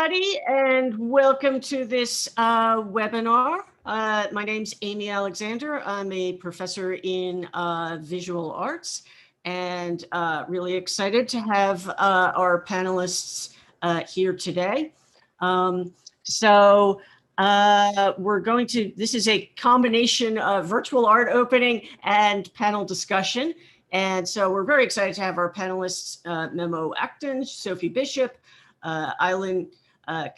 everybody, and welcome to this webinar. My name's Amy Alexander. I'm a professor in visual arts, and really excited to have our panelists here today. This is a combination of virtual art opening and panel discussion. And so we're very excited to have our panelists, Memo Acton, Sophie Bishop, Eileen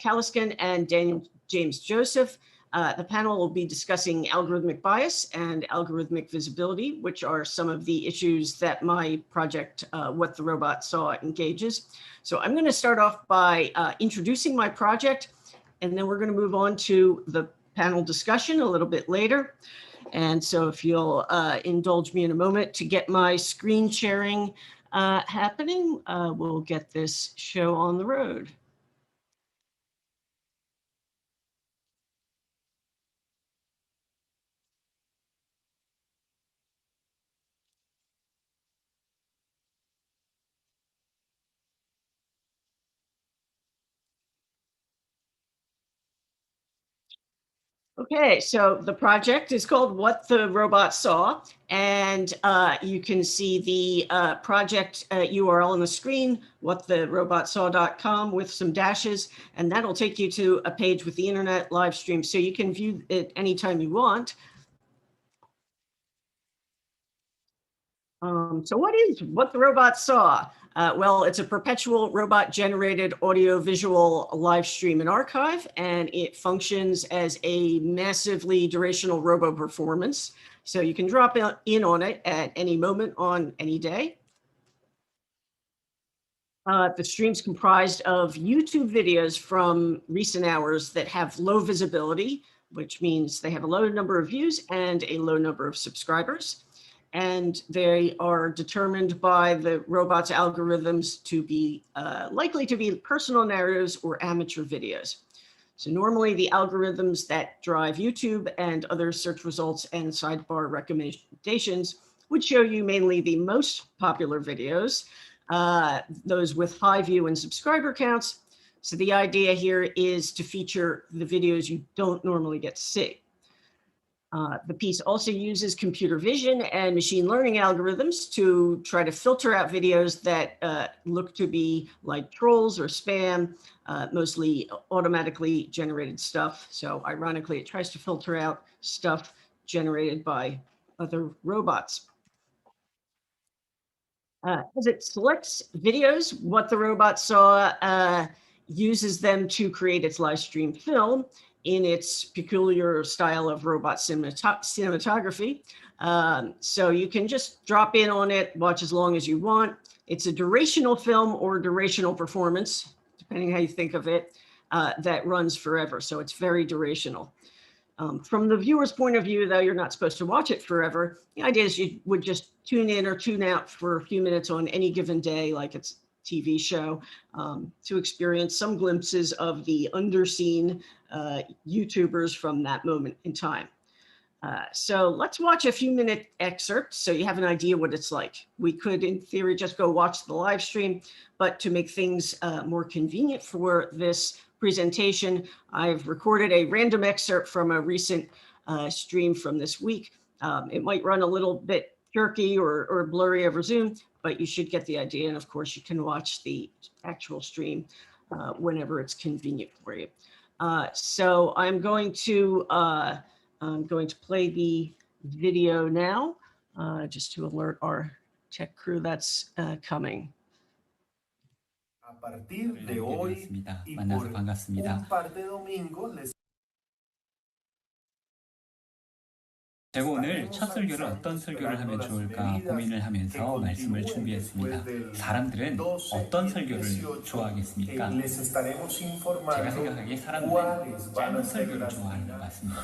Kaliskin, and Daniel James Joseph. The panel will be discussing algorithmic bias and algorithmic visibility, which are some of the issues that my project, What the Robot Saw, engages. So I'm going to start off by introducing my project, and then we're going to move on to the panel discussion a little bit later. And so if you'll indulge me in a moment to get my screen sharing happening, we'll get this show on the road. Okay, so the project is called What the Robot Saw, and you can see the project URL on the screen, whattherobotsaw.com, with some dashes, and that'll take you to a page with the internet live stream, so you can view it anytime you want. So what is What the Robot Saw? Well, it's a perpetual robot-generated audio-visual live stream and archive, and it functions as a massively durational robo-performance. So you can drop in on it at any moment on any day. The stream's comprised of YouTube videos from recent hours that have low visibility, which means they have a low number of views and a low number of subscribers. And they are determined by the robot's algorithms to be likely to be personal narratives or amateur videos. So normally the algorithms that drive YouTube and other search results and sidebar recommendations would show you mainly the most popular videos, those with high view and subscriber counts. So the idea here is to feature the videos you don't normally get to see. The piece also uses computer vision and machine learning algorithms to try to filter out videos that look to be like trolls or spam, mostly automatically generated stuff. So ironically, it tries to filter out stuff generated by other robots. As it selects videos, What the Robot Saw uses them to create its live stream film in its peculiar style of robot cinematography. So you can just drop in on it, watch as long as you want. It's a durational film or durational performance, depending how you think of it, that runs forever. So it's very durational. From the viewer's point of view, though, you're not supposed to watch it forever. The idea is you would just tune in or tune out for a few minutes on any given day, like it's a TV show, to experience some glimpses of the underseen YouTubers from that moment in time. So let's watch a few minute excerpts so you have an idea what it's like. We could, in theory, just go watch the live stream, but to make things more convenient for this presentation, I've recorded a random excerpt from a recent stream from this week. It might run a little bit jerky or blurry over Zoom, but you should get the idea. And of course, you can watch the actual stream whenever it's convenient for you. So I'm going to play the video now, just to alert our tech crew that's coming. A partir de hoy y por un par de domingos 제가 오늘 첫 설교를 어떤 설교를 하면 좋을까 고민을 하면서 말씀을 준비했습니다. 사람들은 어떤 설교를 좋아하겠습니까? 제가 생각하기에 사람들은 짧은 설교를 좋아하는 것 같습니다.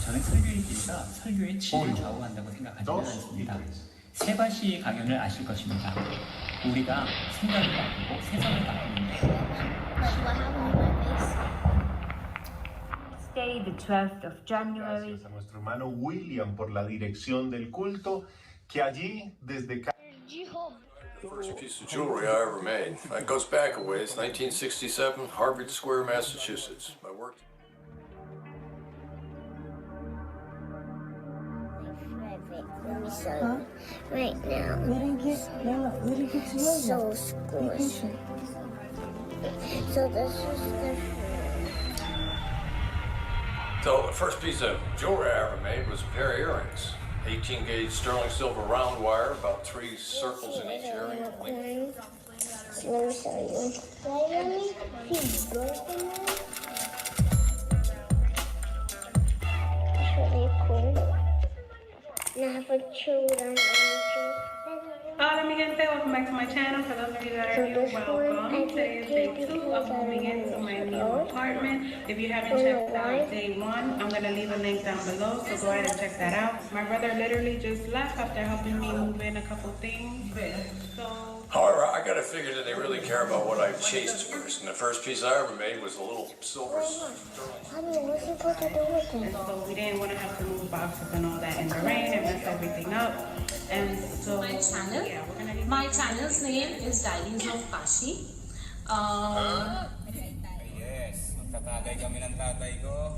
저는 설교의 길이가 설교의 질을 좌우한다고 생각하지는 않습니다. 세바시 강연을 아실 것입니다. 우리가 생각을 바꾸고 세상을 바꾸는데 The 12th of January. Gracias a nuestro hermano William por la dirección del culto, que allí desde First piece of jewelry I ever made. It goes back a ways, 1967, Harvard Square, Massachusetts. I worked. Let me show you. Right now. So squishy. So this is the. So the first piece of jewelry I ever made was a pair of earrings. 18 gauge sterling silver round wire, about 3 circles in each earring. Let me show you. Let me see broken one. It's really cool. And I have a children. Hola mi gente, welcome back to my channel. For those of you that are new, welcome. Today is day 2 of moving into my new apartment. If you haven't checked out day 1, I'm going to leave a link down below, so go ahead and check that out. My brother literally just left after helping me move in a couple things. However, I gotta figure that they really care about what I chased first. And the first piece I ever made was a little silver sterling. Honey, what's it supposed to do with And it? so we didn't want to have to move boxes and all that in the rain and mess everything up. And so my channel. yeah, we're gonna My channel's name is Diaries of Kashi. Yes, magtatagay kami ng tatay ko.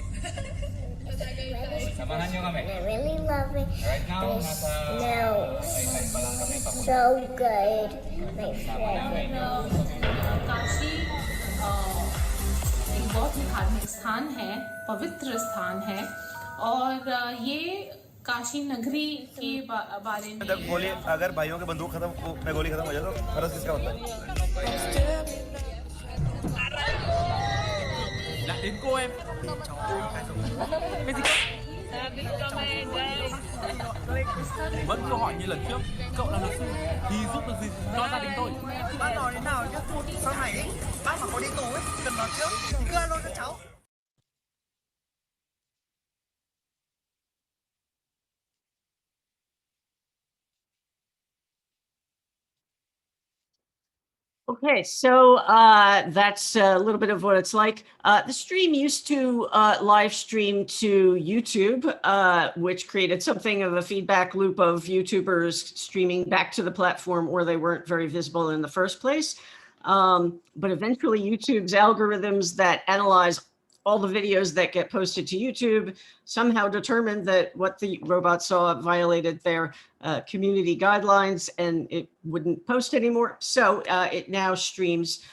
Samahan nyo kami. I really love it. Right now, It nasa smells Taytay pa lang kami papunta. so good. My favorite. Kashi एक बहुत ही धार्मिक स्थान है, पवित्र स्थान है और ये काशी नगरी के बारे में गोली अगर भाइयों के बंदूक खत्म में गोली खत्म हो जाए तो फर्ज किसका होता है? Iनको em. Vẫn câu hỏi như lần trước, cậu là luật sư thì giúp được gì cho gia đình tôi? Bác nói thế nào chứ? Sau này ấy, bác mà có đi tù ấy, cần nói trước, cứ alo cho cháu. Okay, so that's a little bit of what it's like. The stream used to live stream to YouTube, which created something of a feedback loop of YouTubers streaming back to the platform where they weren't very visible in the first place. But eventually YouTube's algorithms that analyze all the videos that get posted to YouTube somehow determined that what the robot saw violated their community guidelines and it wouldn't post anymore. So it now streams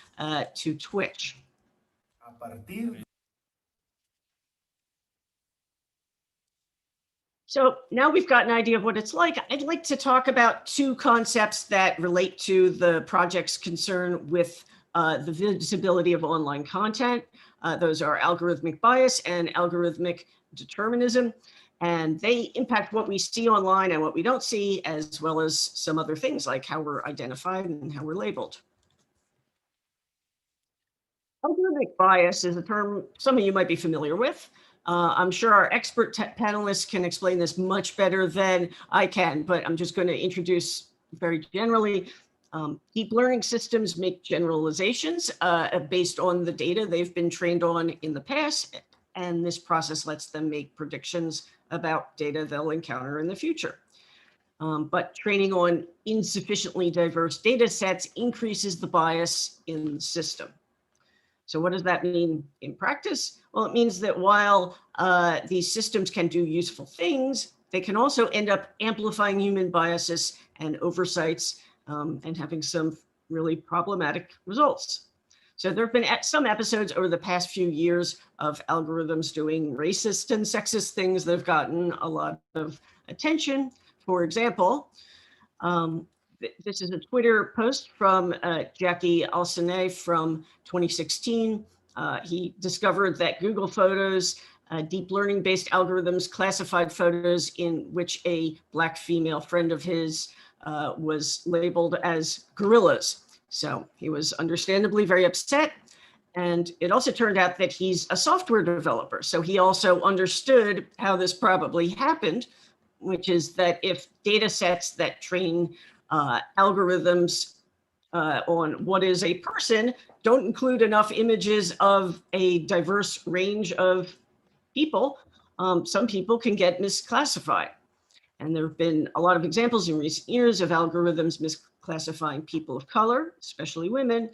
to Twitch. So now we've got an idea of what it's like. I'd like to talk about 2 concepts that relate to the project's concern with the visibility of online content. Those are algorithmic bias and algorithmic determinism, and they impact what we see online and what we don't see, as well as some other things like how we're identified and how we're labeled. Algorithmic bias is a term some of you might be familiar with. I'm sure our expert panelists can explain this much better than I can, but I'm just going to introduce very generally. Deep learning systems make generalizations based on the data they've been trained on in the past, and this process lets them make predictions about data they'll encounter in the future. But training on insufficiently diverse data sets increases the bias in the system. So what does that mean in practice? Well, it means that while these systems can do useful things, they can also end up amplifying human biases and oversights and having some really problematic results. So there have been some episodes over the past few years of algorithms doing racist and sexist things that have gotten a lot of attention. For example, this is a Twitter post from Jackie Alsine from 2016. He discovered that Google Photos, deep learning based algorithms classified photos in which a Black female friend of his was labeled as gorillas. So he was understandably very upset. And it also turned out that he's a software developer. So he also understood how this probably happened, which is that if data sets that train algorithms on what is a person don't include enough images of a diverse range of people, some people can get misclassified. And there have been a lot of examples in recent years of algorithms classifying people of color, especially women.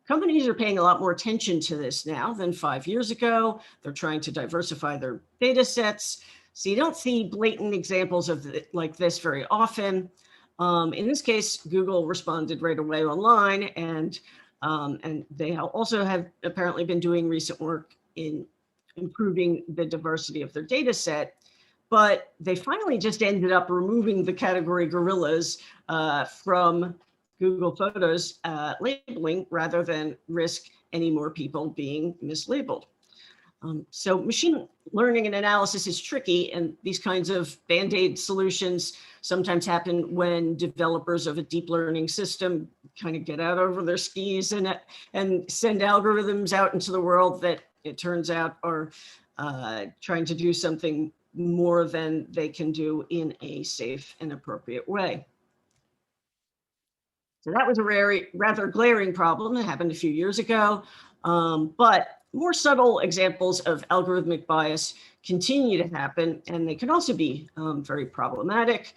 Companies are paying a lot more attention to this now than 5 years ago. They're trying to diversify their data sets. So you don't see blatant examples of like this very often. In this case, Google responded right away online, and they also have apparently been doing recent work in improving the diversity of their data set. But they finally just ended up removing the category gorillas from Google Photos labeling rather than risk any more people being mislabeled. So machine learning and analysis is tricky, and these kinds of Band-Aid solutions sometimes happen when developers of a deep learning system kind of get out over their skis and send algorithms out into the world that it turns out are trying to do something more than they can do in a safe and appropriate way. So that was a rather glaring problem that happened a few years ago, but more subtle examples of algorithmic bias continue to happen, and they can also be very problematic.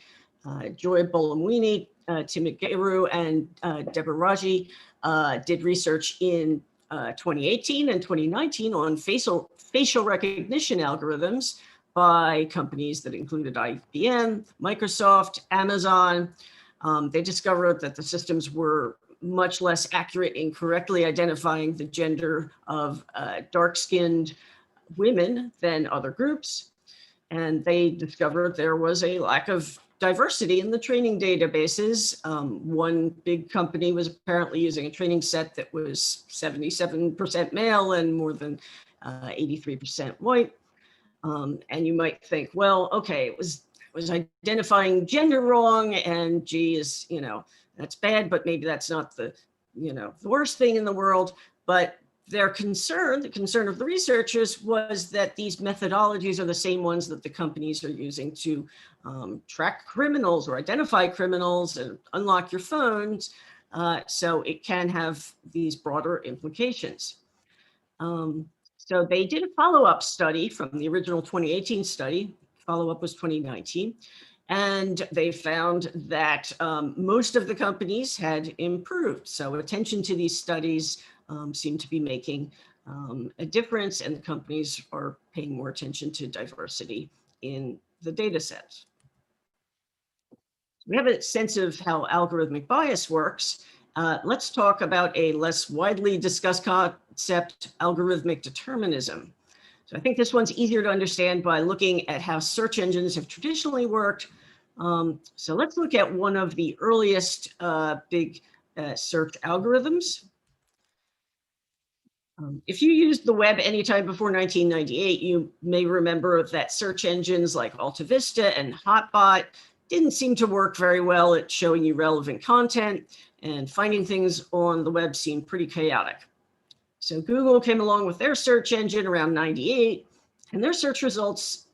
Joy Bolamwini, Timothy Geru, and Deborah Raji did research in 2018 and 2019 on facial recognition algorithms by companies that included IBM, Microsoft, Amazon. They discovered that the systems were much less accurate in correctly identifying the gender of dark-skinned women than other groups. And they discovered there was a lack of diversity in the training databases. One big company was apparently using a training set that was 77% male and more than 83% white. And you might think, well, okay, it was identifying gender wrong, and gee, is, that's bad, but maybe that's not the worst thing in the world. But the concern of the researchers was that these methodologies are the same ones that the companies are using to track criminals or identify criminals and unlock your phones. So it can have these broader implications. So they did a follow-up study from the original 2018 study. Follow-up was 2019. And they found that most of the companies had improved. So attention to these studies seemed to be making a difference, and the companies are paying more attention to diversity in the data sets. We have a sense of how algorithmic bias works. Let's talk about a less widely discussed concept, algorithmic determinism. So I think this one's easier to understand by looking at how search engines have traditionally worked. So let's look at one of the earliest big search algorithms. If you used the web anytime before 1998, you may remember that search engines like AltaVista and Hotbot didn't seem to work very well at showing you relevant content, and finding things on the web seemed pretty chaotic. So Google came along with their search engine around 98, and their search results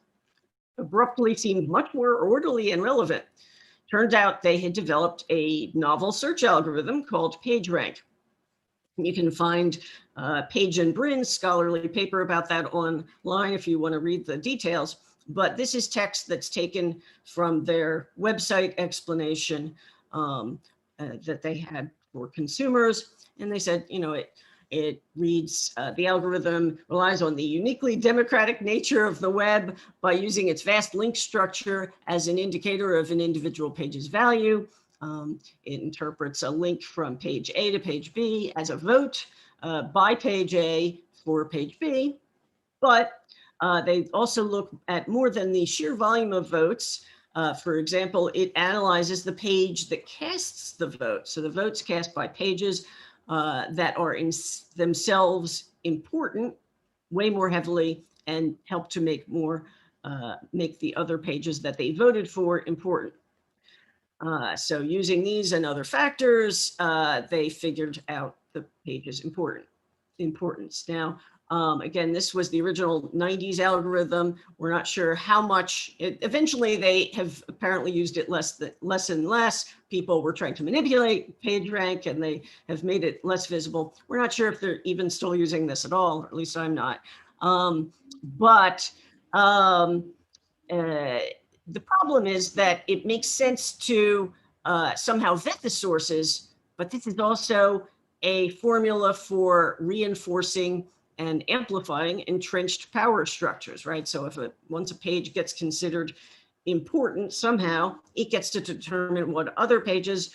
abruptly seemed much more orderly and relevant. Turned out they had developed a novel search algorithm called PageRank. You can find Page and Brin's scholarly paper about that online if you want to read the details. But this is text that's taken from their website explanation that they had for consumers. And they said, it reads, the algorithm relies on the uniquely democratic nature of the web by using its vast link structure as an indicator of an individual page's value. It interprets a link from page A to page B as a vote by page A for page B. But they also look at more than the sheer volume of votes. For example, it analyzes the page that casts the vote. So the votes cast by pages that are in themselves important way more heavily and help to make the other pages that they voted for important. So using these and other factors, they figured out the page's importance. Now, again, this was the original 90s algorithm. We're not sure how much. Eventually, they have apparently used it less and less. People were trying to manipulate PageRank, and they have made it less visible. We're not sure if they're even still using this at all, or at least I'm not. The problem is that it makes sense to somehow vet the sources, but this is also a formula for reinforcing and amplifying entrenched power structures, right? So if once a page gets considered important somehow, it gets to determine what other pages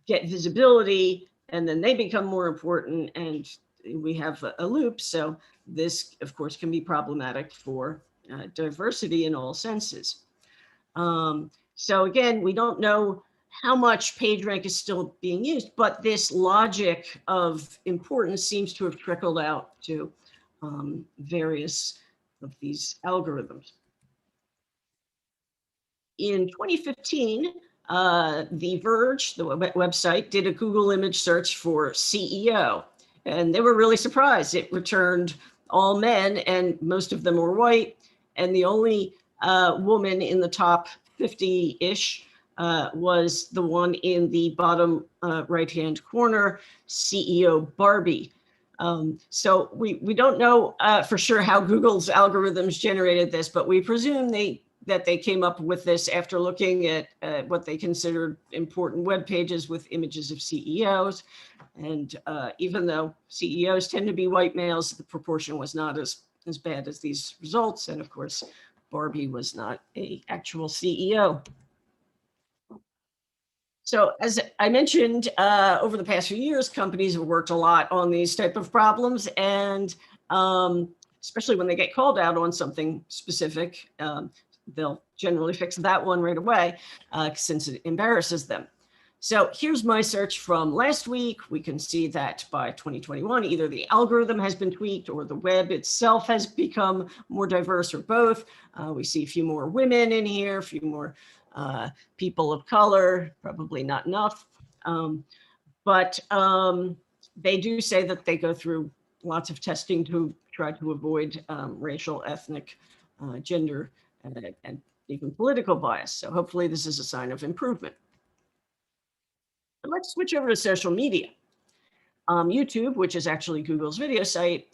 get visibility, and then they become more important, and we have a loop. So this, of course, can be problematic for diversity in all senses. So again, we don't know how much PageRank is still being used, but this logic of importance seems to have trickled out to various of these algorithms. In 2015, The Verge, the website, did a Google image search for CEO, and they were really surprised. It returned all men, and most of them were white, and the only woman in the top 50-ish was the one in the bottom right-hand corner, CEO Barbie. So we don't know for sure how Google's algorithms generated this, but we presume that they came up with this after looking at what they considered important web pages with images of CEOs. And even though CEOs tend to be white males, the proportion was not as bad as these results. And of course, Barbie was not an actual CEO. So as I mentioned, over the past few years, companies have worked a lot on these type of problems, and especially when they get called out on something specific, they'll generally fix that one right away since it embarrasses them. So here's my search from last week. We can see that by 2021, either the algorithm has been tweaked or the web itself has become more diverse, or both. We see a few more women in here, a few more people of color, probably not enough. But they do say that they go through lots of testing to try to avoid racial, ethnic, gender, and even political bias. So hopefully this is a sign of improvement. But let's switch over to social media. YouTube, which is actually Google's video site,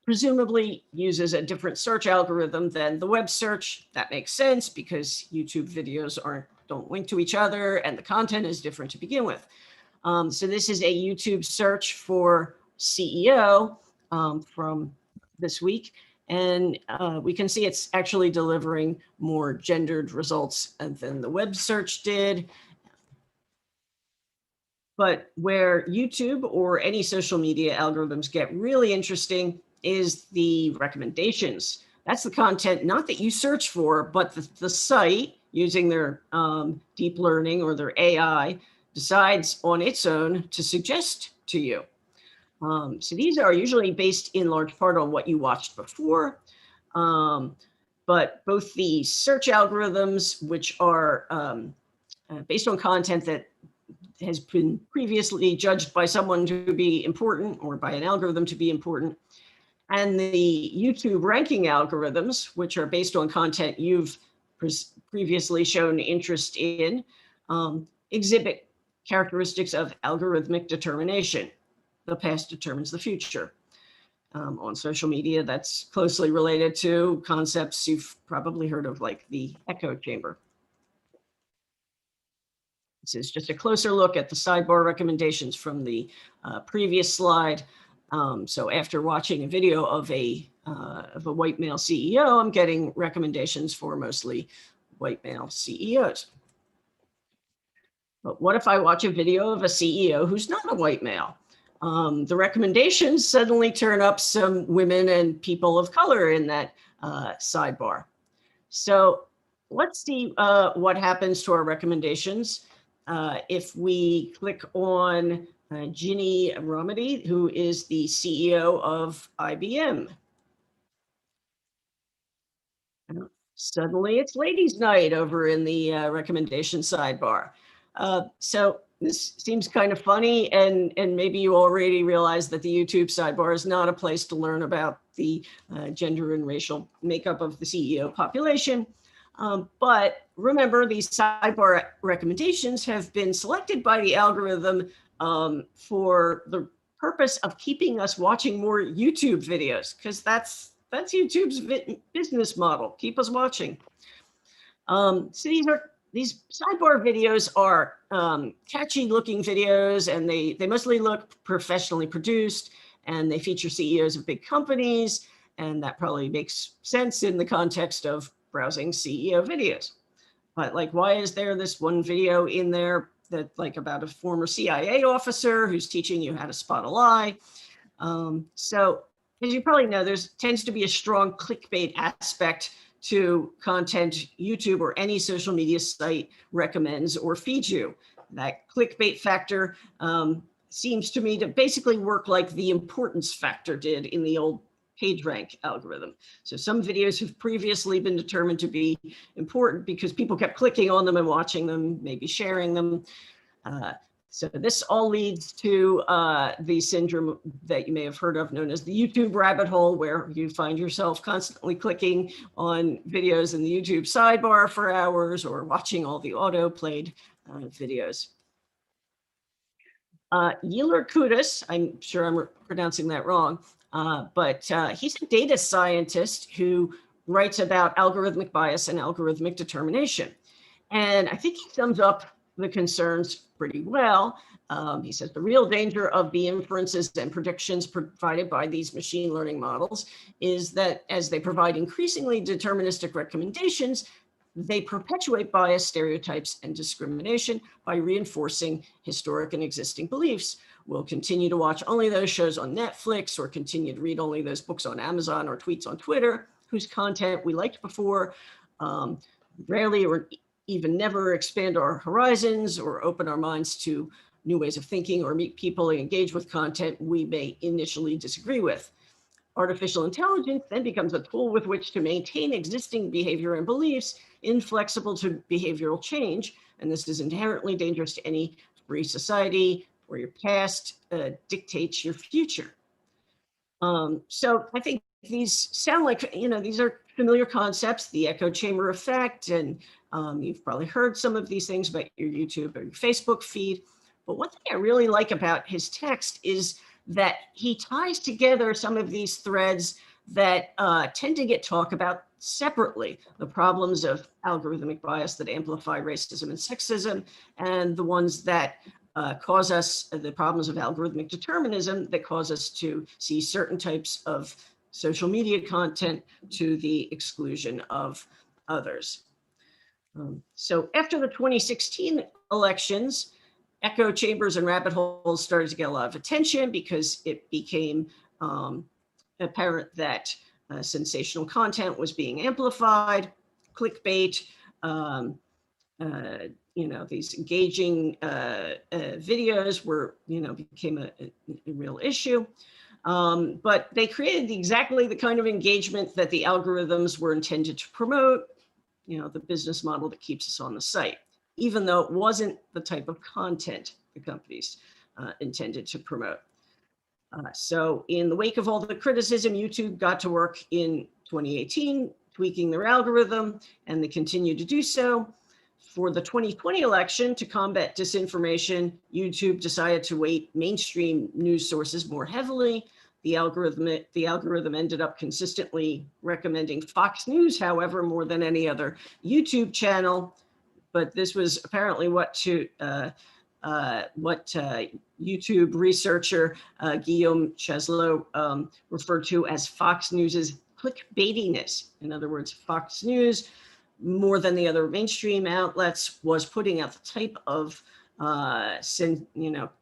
presumably uses a different search algorithm than the web search. That makes sense because YouTube videos don't link to each other and the content is different to begin with. So this is a YouTube search for CEO from this week. And we can see it's actually delivering more gendered results than the web search did. But where YouTube or any social media algorithms get really interesting is the recommendations. That's the content, not that you search for, but the site, using their deep learning or their AI, decides on its own to suggest to you. So these are usually based in large part on what you watched before. But both the search algorithms, which are based on content that has been previously judged by someone to be important or by an algorithm to be important, and the YouTube ranking algorithms, which are based on content you've previously shown interest in, exhibit characteristics of algorithmic determination. The past determines the future. On social media, that's closely related to concepts you've probably heard of, like the echo chamber. This is just a closer look at the sidebar recommendations from the previous slide. So after watching a video of a white male CEO, I'm getting recommendations for mostly white male CEOs. But what if I watch a video of a CEO who's not a white male? The recommendations suddenly turn up some women and people of color in that sidebar. So let's see what happens to our recommendations if we click on Ginny Rometty, who is the CEO of IBM. Suddenly it's ladies' night over in the recommendation sidebar. So this seems kind of funny, and maybe you already realize that the YouTube sidebar is not a place to learn about the gender and racial makeup of the CEO population. But remember, these sidebar recommendations have been selected by the algorithm for the purpose of keeping us watching more YouTube videos, because that's YouTube's business model. Keep us watching. So these are these sidebar videos are catchy looking videos, and they mostly look professionally produced, and they feature CEOs of big companies. And that probably makes sense in the context of browsing CEO videos. But like, why is there this one video in there that like about a former CIA officer who's teaching you how to spot a lie? So as you probably know, there's tends to be a strong clickbait aspect to content YouTube or any social media site recommends or feeds you. That clickbait factor seems to me to basically work like the importance factor did in the old PageRank algorithm. So some videos have previously been determined to be important because people kept clicking on them and watching them, maybe sharing them. So this all leads to the syndrome that you may have heard of, known as the YouTube rabbit hole, where you find yourself constantly clicking on videos in the YouTube sidebar for hours, or watching all the auto-played videos. Yiler Kudus, I'm sure I'm pronouncing that wrong, but he's a data scientist who writes about algorithmic bias and algorithmic determination. And I think he sums up the concerns pretty well. He says the real danger of the inferences and predictions provided by these machine learning models is that as they provide increasingly deterministic recommendations, they perpetuate bias, stereotypes, and discrimination by reinforcing historic and existing beliefs. We'll continue to watch only those shows on Netflix, or continue to read only those books on Amazon or tweets on Twitter whose content we liked before. Rarely or even never expand our horizons or open our minds to new ways of thinking, or meet people and engage with content we may initially disagree with. Artificial intelligence then becomes a tool with which to maintain existing behavior and beliefs, inflexible to behavioral change. And this is inherently dangerous to any free society where your past dictates your future. So I think these sound like, these are familiar concepts, the echo chamber effect, and you've probably heard some of these things about your YouTube or your Facebook feed. But one thing I really like about his text is that he ties together some of these threads that tend to get talked about separately: the problems of algorithmic bias that amplify racism and sexism, and the ones that cause us, the problems of algorithmic determinism that cause us to see certain types of social media content to the exclusion of others. So after the 2016 elections, echo chambers and rabbit holes started to get a lot of attention because it became apparent that sensational content was being amplified, clickbait, these engaging videos were, became a real issue. But they created exactly the kind of engagement that the algorithms were intended to promote, the business model that keeps us on the site, even though it wasn't the type of content the companies intended to promote. So in the wake of all the criticism, YouTube got to work in 2018, tweaking their algorithm, and they continue to do so. For the 2020 election, to combat disinformation, YouTube decided to weight mainstream news sources more heavily. The algorithm ended up consistently recommending Fox News, however, more than any other YouTube channel. But this was apparently what YouTube researcher Guillaume Cheslow referred to as Fox News's clickbaitiness. In other words, Fox News, more than the other mainstream outlets, was putting out the type of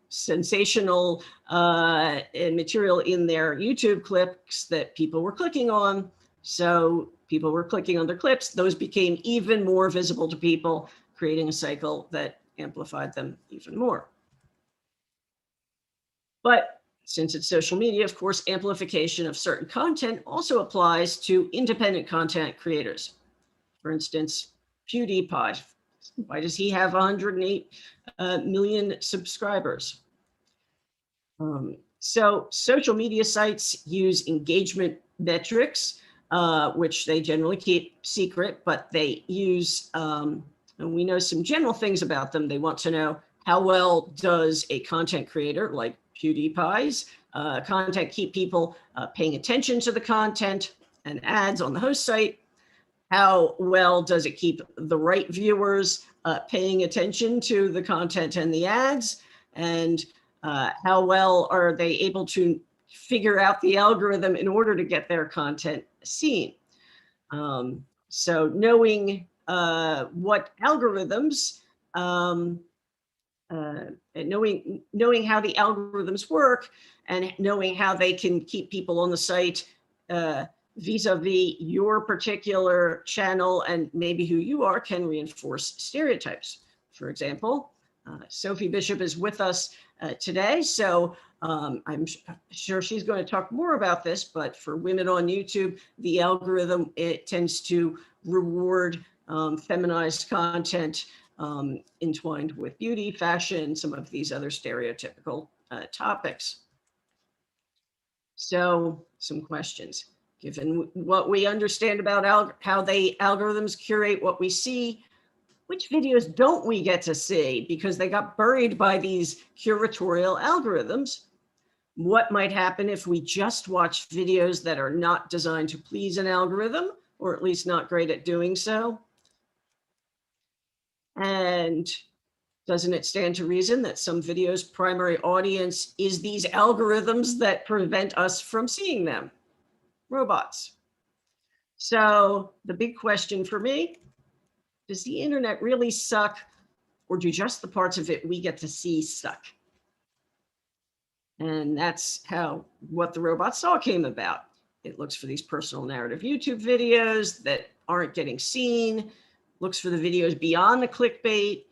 sensational material in their YouTube clips that people were clicking on. So people were clicking on their clips. Those became even more visible to people, creating a cycle that amplified them even more. But since it's social media, of course, amplification of certain content also applies to independent content creators. For instance, PewDiePie. Why does he have 108 million subscribers? So social media sites use engagement metrics, which they generally keep secret, but they use, and we know some general things about them. They want to know how well does a content creator like PewDiePie's content keep people paying attention to the content and ads on the host site. how well does it keep the right viewers paying attention to the content and the ads, and how well are they able to figure out the algorithm in order to get their content seen. So knowing what algorithms, and knowing how the algorithms work, and knowing how they can keep people on the site vis-a-vis your particular channel and maybe who you are, can reinforce stereotypes. For example, Sophie Bishop is with us today, so I'm sure she's going to talk more about this, but for women on YouTube, the algorithm, it tends to reward feminized content entwined with beauty, fashion, some of these other stereotypical topics. So some questions. Given what we understand about how the algorithms curate what we see, which videos don't we get to see because they got buried by these curatorial algorithms? What might happen if we just watch videos that are not designed to please an algorithm, or at least not great at doing so? And doesn't it stand to reason that some videos' primary audience is these algorithms that prevent us from seeing them? Robots. So the big question for me, does the internet really suck, or do just the parts of it we get to see suck? And that's how What the Robot Saw came about. It looks for these personal narrative YouTube videos that aren't getting seen, looks for the videos beyond the clickbait,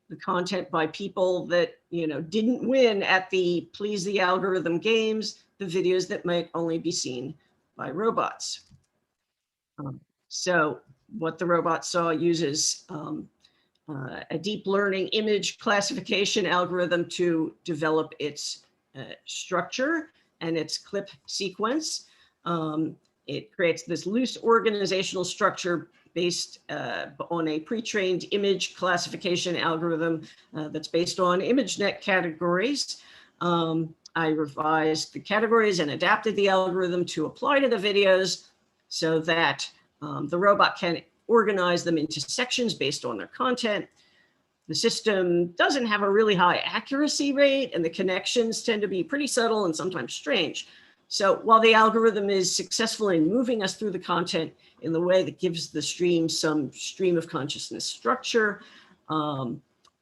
the content by people that, you know, didn't win at the please the algorithm games, the videos that might only be seen by robots. So What the Robot Saw uses a deep learning image classification algorithm to develop its structure and its clip sequence. It creates this loose organizational structure based on a pre-trained image classification algorithm that's based on ImageNet categories. I revised the categories and adapted the algorithm to apply to the videos so that the robot can organize them into sections based on their content. The system doesn't have a really high accuracy rate, and the connections tend to be pretty subtle and sometimes strange. So while the algorithm is successful in moving us through the content in the way that gives the stream some stream of consciousness structure,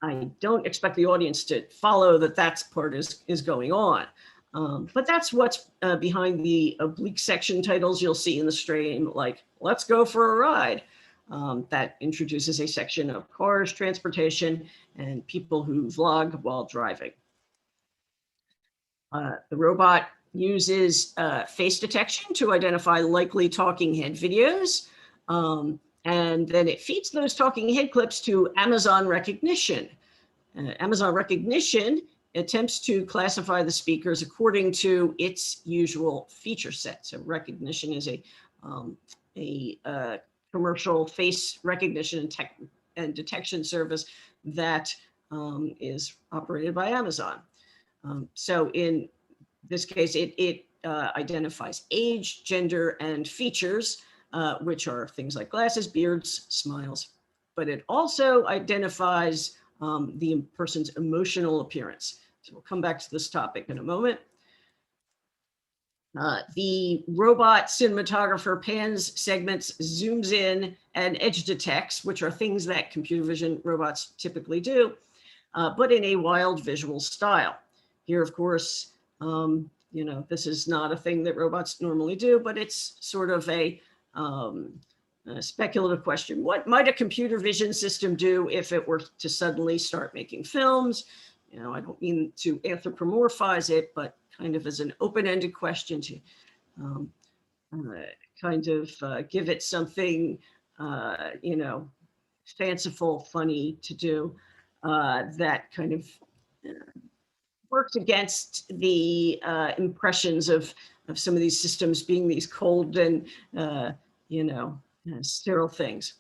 I don't expect the audience to follow that part is going on. But that's what's behind the oblique section titles you'll see in the stream, like "Let's go for a ride." That introduces a section of cars, transportation, and people who vlog while driving. The robot uses face detection to identify likely talking head videos. And then it feeds those talking head clips to Amazon Recognition. Amazon Recognition attempts to classify the speakers according to its usual feature set. So Recognition is a commercial face recognition and detection service that is operated by Amazon. So in this case, it identifies age, gender, and features, which are things like glasses, beards, smiles, but it also identifies the person's emotional appearance. So we'll come back to this topic in a moment. The robot cinematographer pans, segments, zooms in, and edge detects, which are things that computer vision robots typically do, but in a wild visual style. Here, of course, you know, this is not a thing that robots normally do, but it's sort of a speculative question. What might a computer vision system do if it were to suddenly start making films? You know, I don't mean to anthropomorphize it, but kind of as an open-ended question to kind of give it something, you know, fanciful, funny to do that kind of works against the impressions of some of these systems being these cold and, you know, sterile things.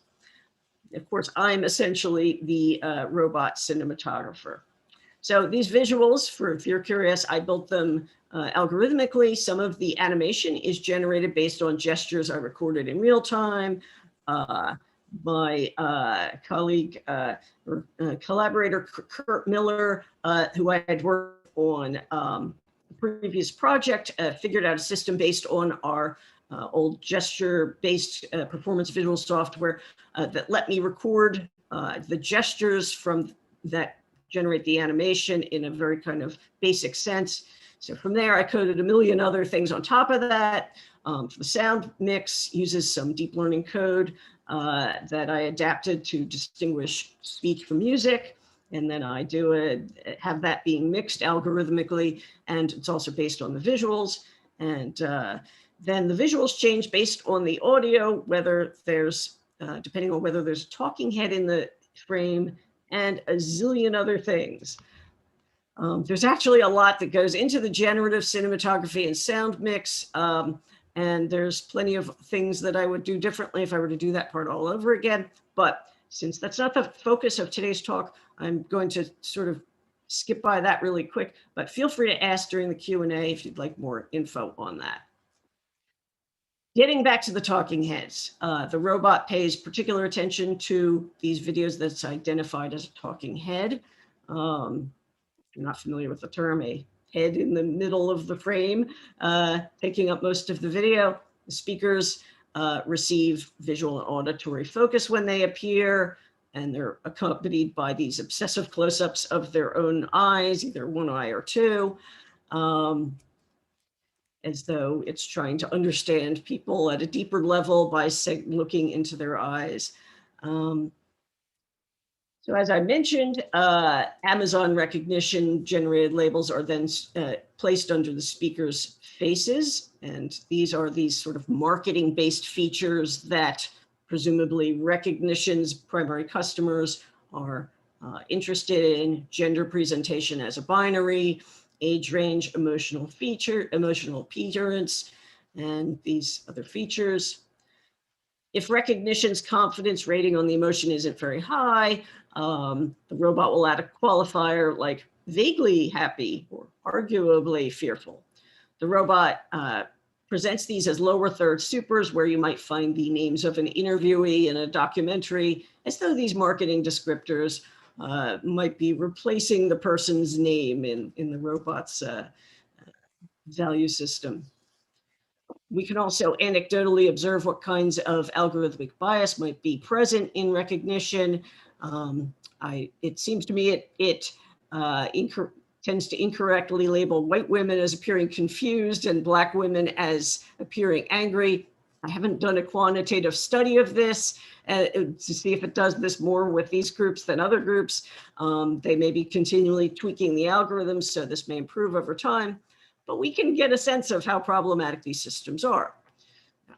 Of course, I'm essentially the robot cinematographer. So these visuals, if you're curious, I built them algorithmically. Some of the animation is generated based on gestures I recorded in real time. my colleague, collaborator Kurt Miller, who I had worked on the previous project, figured out a system based on our old gesture-based performance visual software that let me record the gestures from that generate the animation in a very kind of basic sense. So from there, I coded a million other things on top of that. The sound mix uses some deep learning code that I adapted to distinguish speech from music. And then I have that being mixed algorithmically, and it's also based on the visuals. And then the visuals change based on the audio, whether there's, depending on whether there's a talking head in the frame and a zillion other things. There's actually a lot that goes into the generative cinematography and sound mix. And there's plenty of things that I would do differently if I were to do that part all over again. But since that's not the focus of today's talk, I'm going to sort of skip by that really quick, but feel free to ask during the Q&A if you'd like more info on that. Getting back to the talking heads, the robot pays particular attention to these videos that's identified as a talking head. If you're not familiar with the term, a head in the middle of the frame, taking up most of the video. The speakers receive visual and auditory focus when they appear, and they're accompanied by these obsessive close-ups of their own eyes, either one eye or two, as though it's trying to understand people at a deeper level by looking into their eyes. So as I mentioned, Amazon recognition generated labels are then placed under the speaker's faces. And these are these sort of marketing based features that presumably Recognition's primary customers are interested in: gender presentation as a binary, age range, emotional appearance, and these other features. If Recognition's confidence rating on the emotion isn't very high, the robot will add a qualifier like vaguely happy or arguably fearful. The robot presents these as lower third supers, where you might find the names of an interviewee in a documentary, as though these marketing descriptors might be replacing the person's name in the robot's value system. We can also anecdotally observe what kinds of algorithmic bias might be present in Recognition. It seems to me it tends to incorrectly label white women as appearing confused and Black women as appearing angry. I haven't done a quantitative study of this to see if it does this more with these groups than other groups. They may be continually tweaking the algorithms, so this may improve over time, but we can get a sense of how problematic these systems are.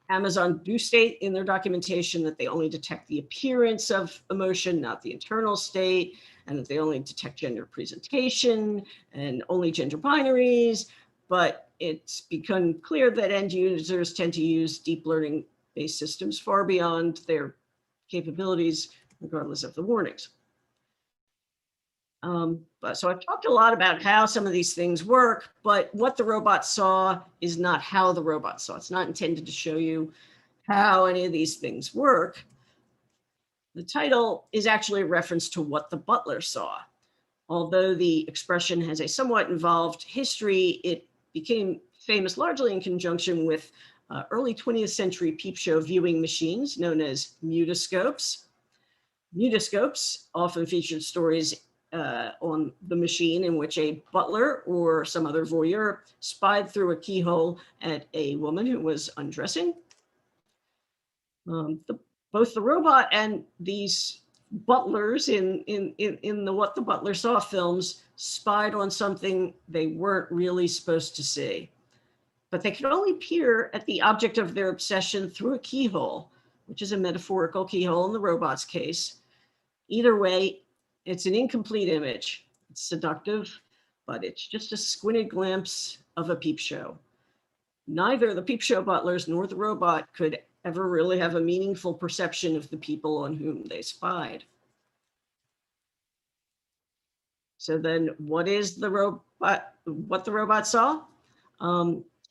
Amazon do state in their documentation that they only detect the appearance of emotion, not the internal state, and that they only detect gender presentation and only gender binaries. But it's become clear that end users tend to use deep learning based systems far beyond their capabilities, regardless of the warnings. So I've talked a lot about how some of these things work, but what the robot saw is not how the robot saw. It's not intended to show you how any of these things work. The title is actually a reference to what the butler saw. Although the expression has a somewhat involved history, it became famous largely in conjunction with early 20th century peep show viewing machines known as mutoscopes. Mutoscopes often featured stories on the machine in which a butler or some other voyeur spied through a keyhole at a woman who was undressing. Both the robot and these butlers in the What the Butler Saw films spied on something they weren't really supposed to see. But they could only peer at the object of their obsession through a keyhole, which is a metaphorical keyhole in the robot's case. Either way, it's an incomplete image. It's seductive, but it's just a squinted glimpse of a peep show. Neither the peep show butlers nor the robot could ever really have a meaningful perception of the people on whom they spied. So then what is the robot, what the robot saw?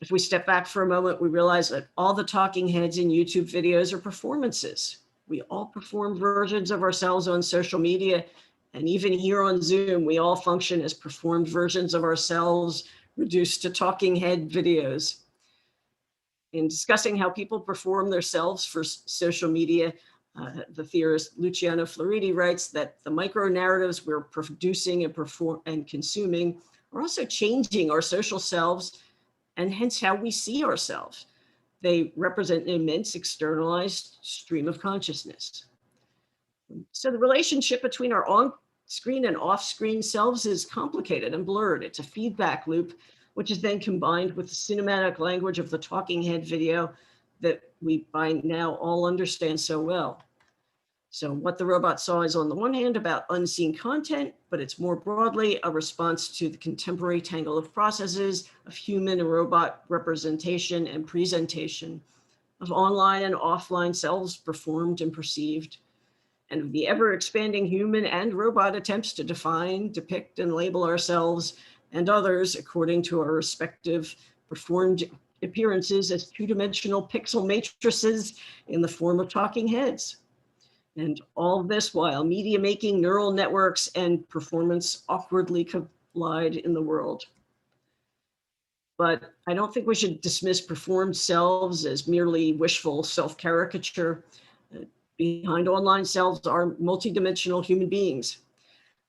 If we step back for a moment, we realize that all the talking heads in YouTube videos are performances. We all perform versions of ourselves on social media. And even here on Zoom, we all function as performed versions of ourselves, reduced to talking head videos. In discussing how people perform themselves for social media, the theorist Luciano Floridi writes that the micro narratives we're producing and consuming are also changing our social selves and hence how we see ourselves. They represent an immense externalized stream of consciousness. So the relationship between our on-screen and off-screen selves is complicated and blurred. It's a feedback loop, which is then combined with the cinematic language of the talking head video that we by now all understand so well. So What the Robot Saw is on the one hand about unseen content, but it's more broadly a response to the contemporary tangle of processes of human and robot representation and presentation, of online and offline selves performed and perceived, and of the ever-expanding human and robot attempts to define, depict, and label ourselves and others according to our respective performed appearances as two-dimensional pixel matrices in the form of talking heads. And all this while media making, neural networks, and performance awkwardly collide in the world. But I don't think we should dismiss performed selves as merely wishful self-caricature. Behind online selves are multidimensional human beings.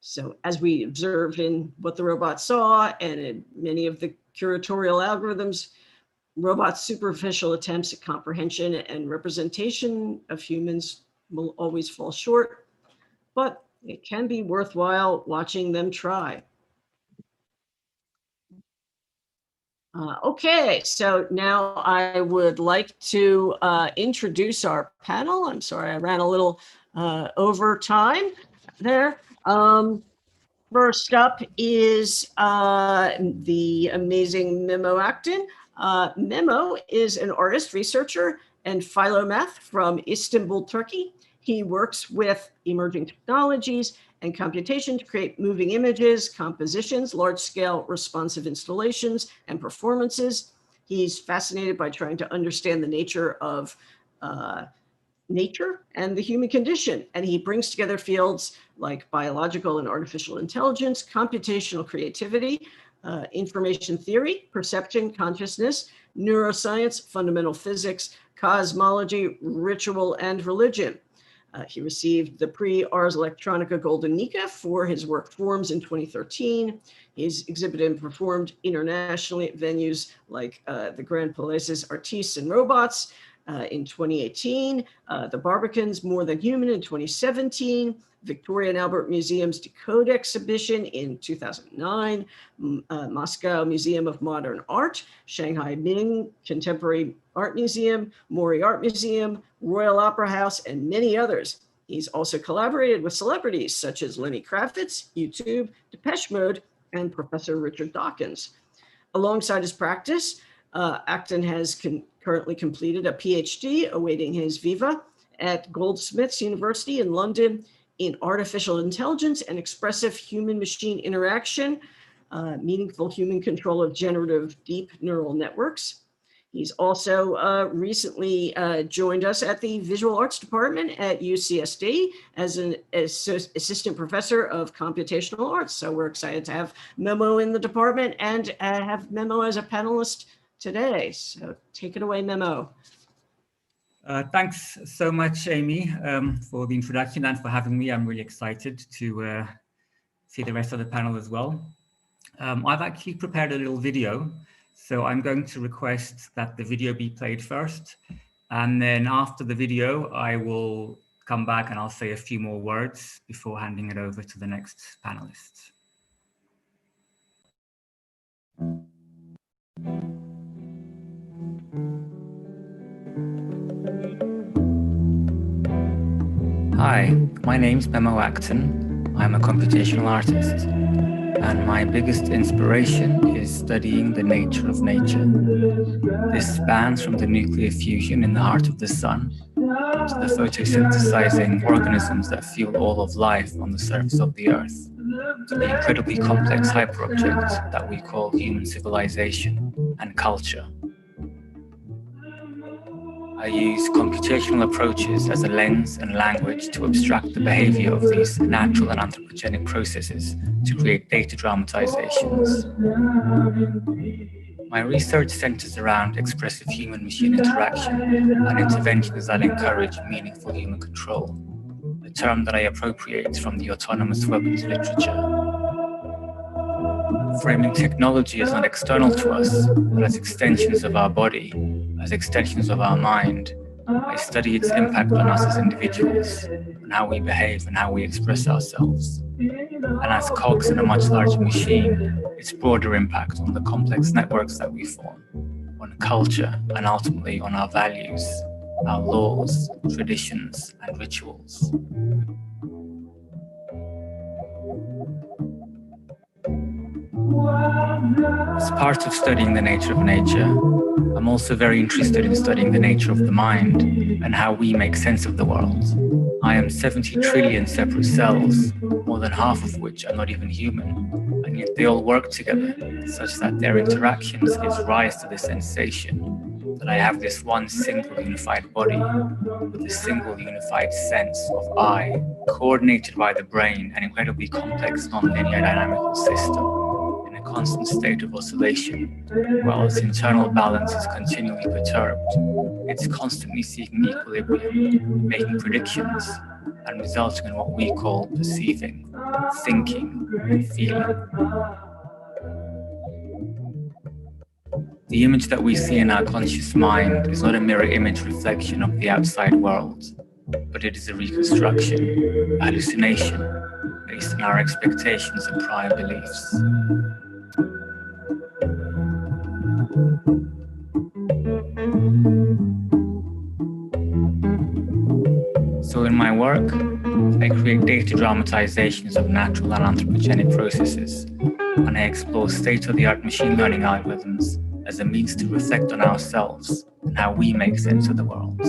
So as we observe in What the Robot Saw and in many of the curatorial algorithms, robots' superficial attempts at comprehension and representation of humans will always fall short, but it can be worthwhile watching them try. Okay, so now I would like to introduce our panel. I'm sorry, I ran a little over time there. First up is the amazing Memo Akten. Memo is an artist, researcher, and philomath from Istanbul, Turkey. He works with emerging technologies and computation to create moving images, compositions, large-scale responsive installations, and performances. He's fascinated by trying to understand the nature of nature and the human condition, and he brings together fields like biological and artificial intelligence, computational creativity, information theory, perception, consciousness, neuroscience, fundamental physics, cosmology, ritual, and religion. He received the Prix Ars Electronica Golden Nika for his work Forms in 2013. He's exhibited and performed internationally at venues like the Grand Palais Artistes and Robots in 2018, the Barbicans More Than Human in 2017, Victoria and Albert Museum's Decode exhibition in 2009, Moscow Museum of Modern Art, Shanghai Ming Contemporary Art Museum, Mori Art Museum, Royal Opera House, and many others. He's also collaborated with celebrities such as Lenny Kravitz, YouTube, Depeche Mode, and Professor Richard Dawkins. Alongside his practice, Akten has currently completed a PhD awaiting his viva at Goldsmiths University in London in artificial intelligence and expressive human-machine interaction, meaningful human control of generative deep neural networks. He's also recently joined us at the Visual Arts Department at UCSD as an assistant professor of computational arts. So we're excited to have Memo in the department and have Memo as a panelist today. So take it away, Memo. Thanks so much, Amy, for the introduction and for having me. I'm really excited to see the rest of the panel as well. I've actually prepared a little video, so I'm going to request that the video be played first. And then after the video, I will come back and I'll say a few more words before handing it over to the next panelists. Hi, my name's Memo Akten. I'm a computational artist, and my biggest inspiration is studying the nature of nature. This spans from the nuclear fusion in the heart of the sun to the photosynthesizing organisms that fuel all of life on the surface of the earth, to the incredibly complex hyperobject that we call human civilization and culture. I use computational approaches as a lens and language to abstract the behavior of these natural and anthropogenic processes to create data dramatizations. My research centers around expressive human-machine interaction and interventions that encourage meaningful human control, a term that I appropriate from the autonomous weapons literature. Framing technology as not external to us, but as extensions of our body, as extensions of our mind, I study its impact on us as individuals, on how we behave and how we express ourselves. And as cogs in a much larger machine, its broader impact on the complex networks that we form, on culture, and ultimately on our values, our laws, traditions, and rituals. As part of studying the nature of nature, I'm also very interested in studying the nature of the mind and how we make sense of the world. I am 70 trillion separate cells, more than half of which are not even human, and yet they all work together such that their interactions gives rise to the sensation that I have this one single unified body with a single unified sense of I, coordinated by the brain, an incredibly complex non-linear dynamical system, in a constant state of oscillation, while its internal balance is continually perturbed. It's constantly seeking equilibrium, making predictions, and resulting in what we call perceiving, thinking, and feeling. The image that we see in our conscious mind is not a mirror image reflection of the outside world, but it is a reconstruction, a hallucination, based on our expectations and prior beliefs. So in my work, I create data dramatizations of natural and anthropogenic processes, and I explore state-of-the-art machine learning algorithms as a means to reflect on ourselves and how we make sense of the world.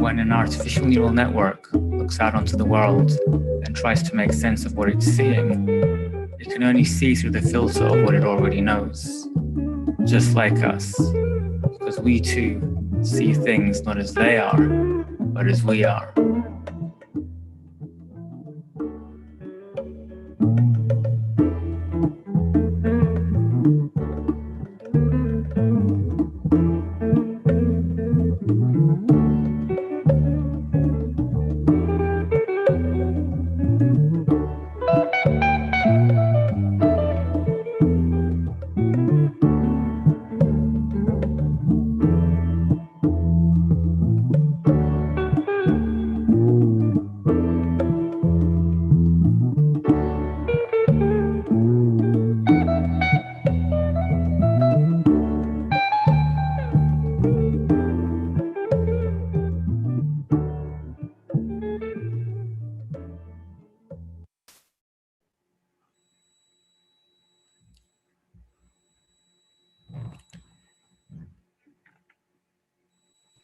When an artificial neural network looks out onto the world and tries to make sense of what it's seeing, it can only see through the filter of what it already knows, just like us, because we too see things not as they are, but as we are.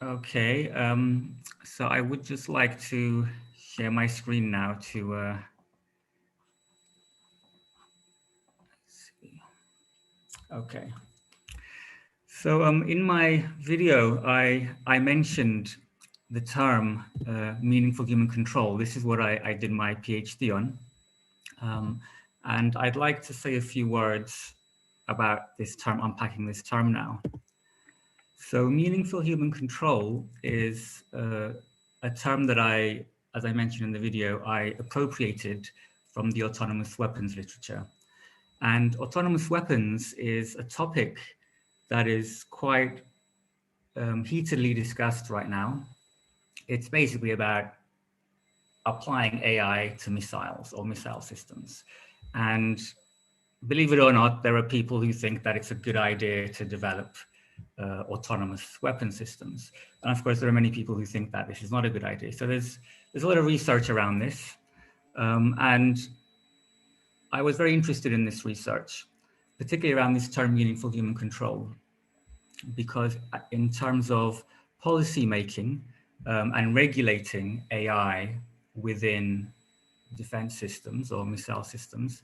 Okay, so I would just like to share my screen now to see. Okay. So in my video, I mentioned the term meaningful human control. This is what I did my PhD on. And I'd like to say a few words about this term, unpacking this term now. So meaningful human control is a term that as I mentioned in the video, I appropriated from the autonomous weapons literature. And autonomous weapons is a topic that is quite heatedly discussed right now. It's basically about applying AI to missiles or missile systems. And believe it or not, there are people who think that it's a good idea to develop autonomous weapon systems. And of course, there are many people who think that this is not a good idea. So there's a lot of research around this. And I was very interested in this research, particularly around this term meaningful human control, because in terms of policy making and regulating AI within defense systems or missile systems,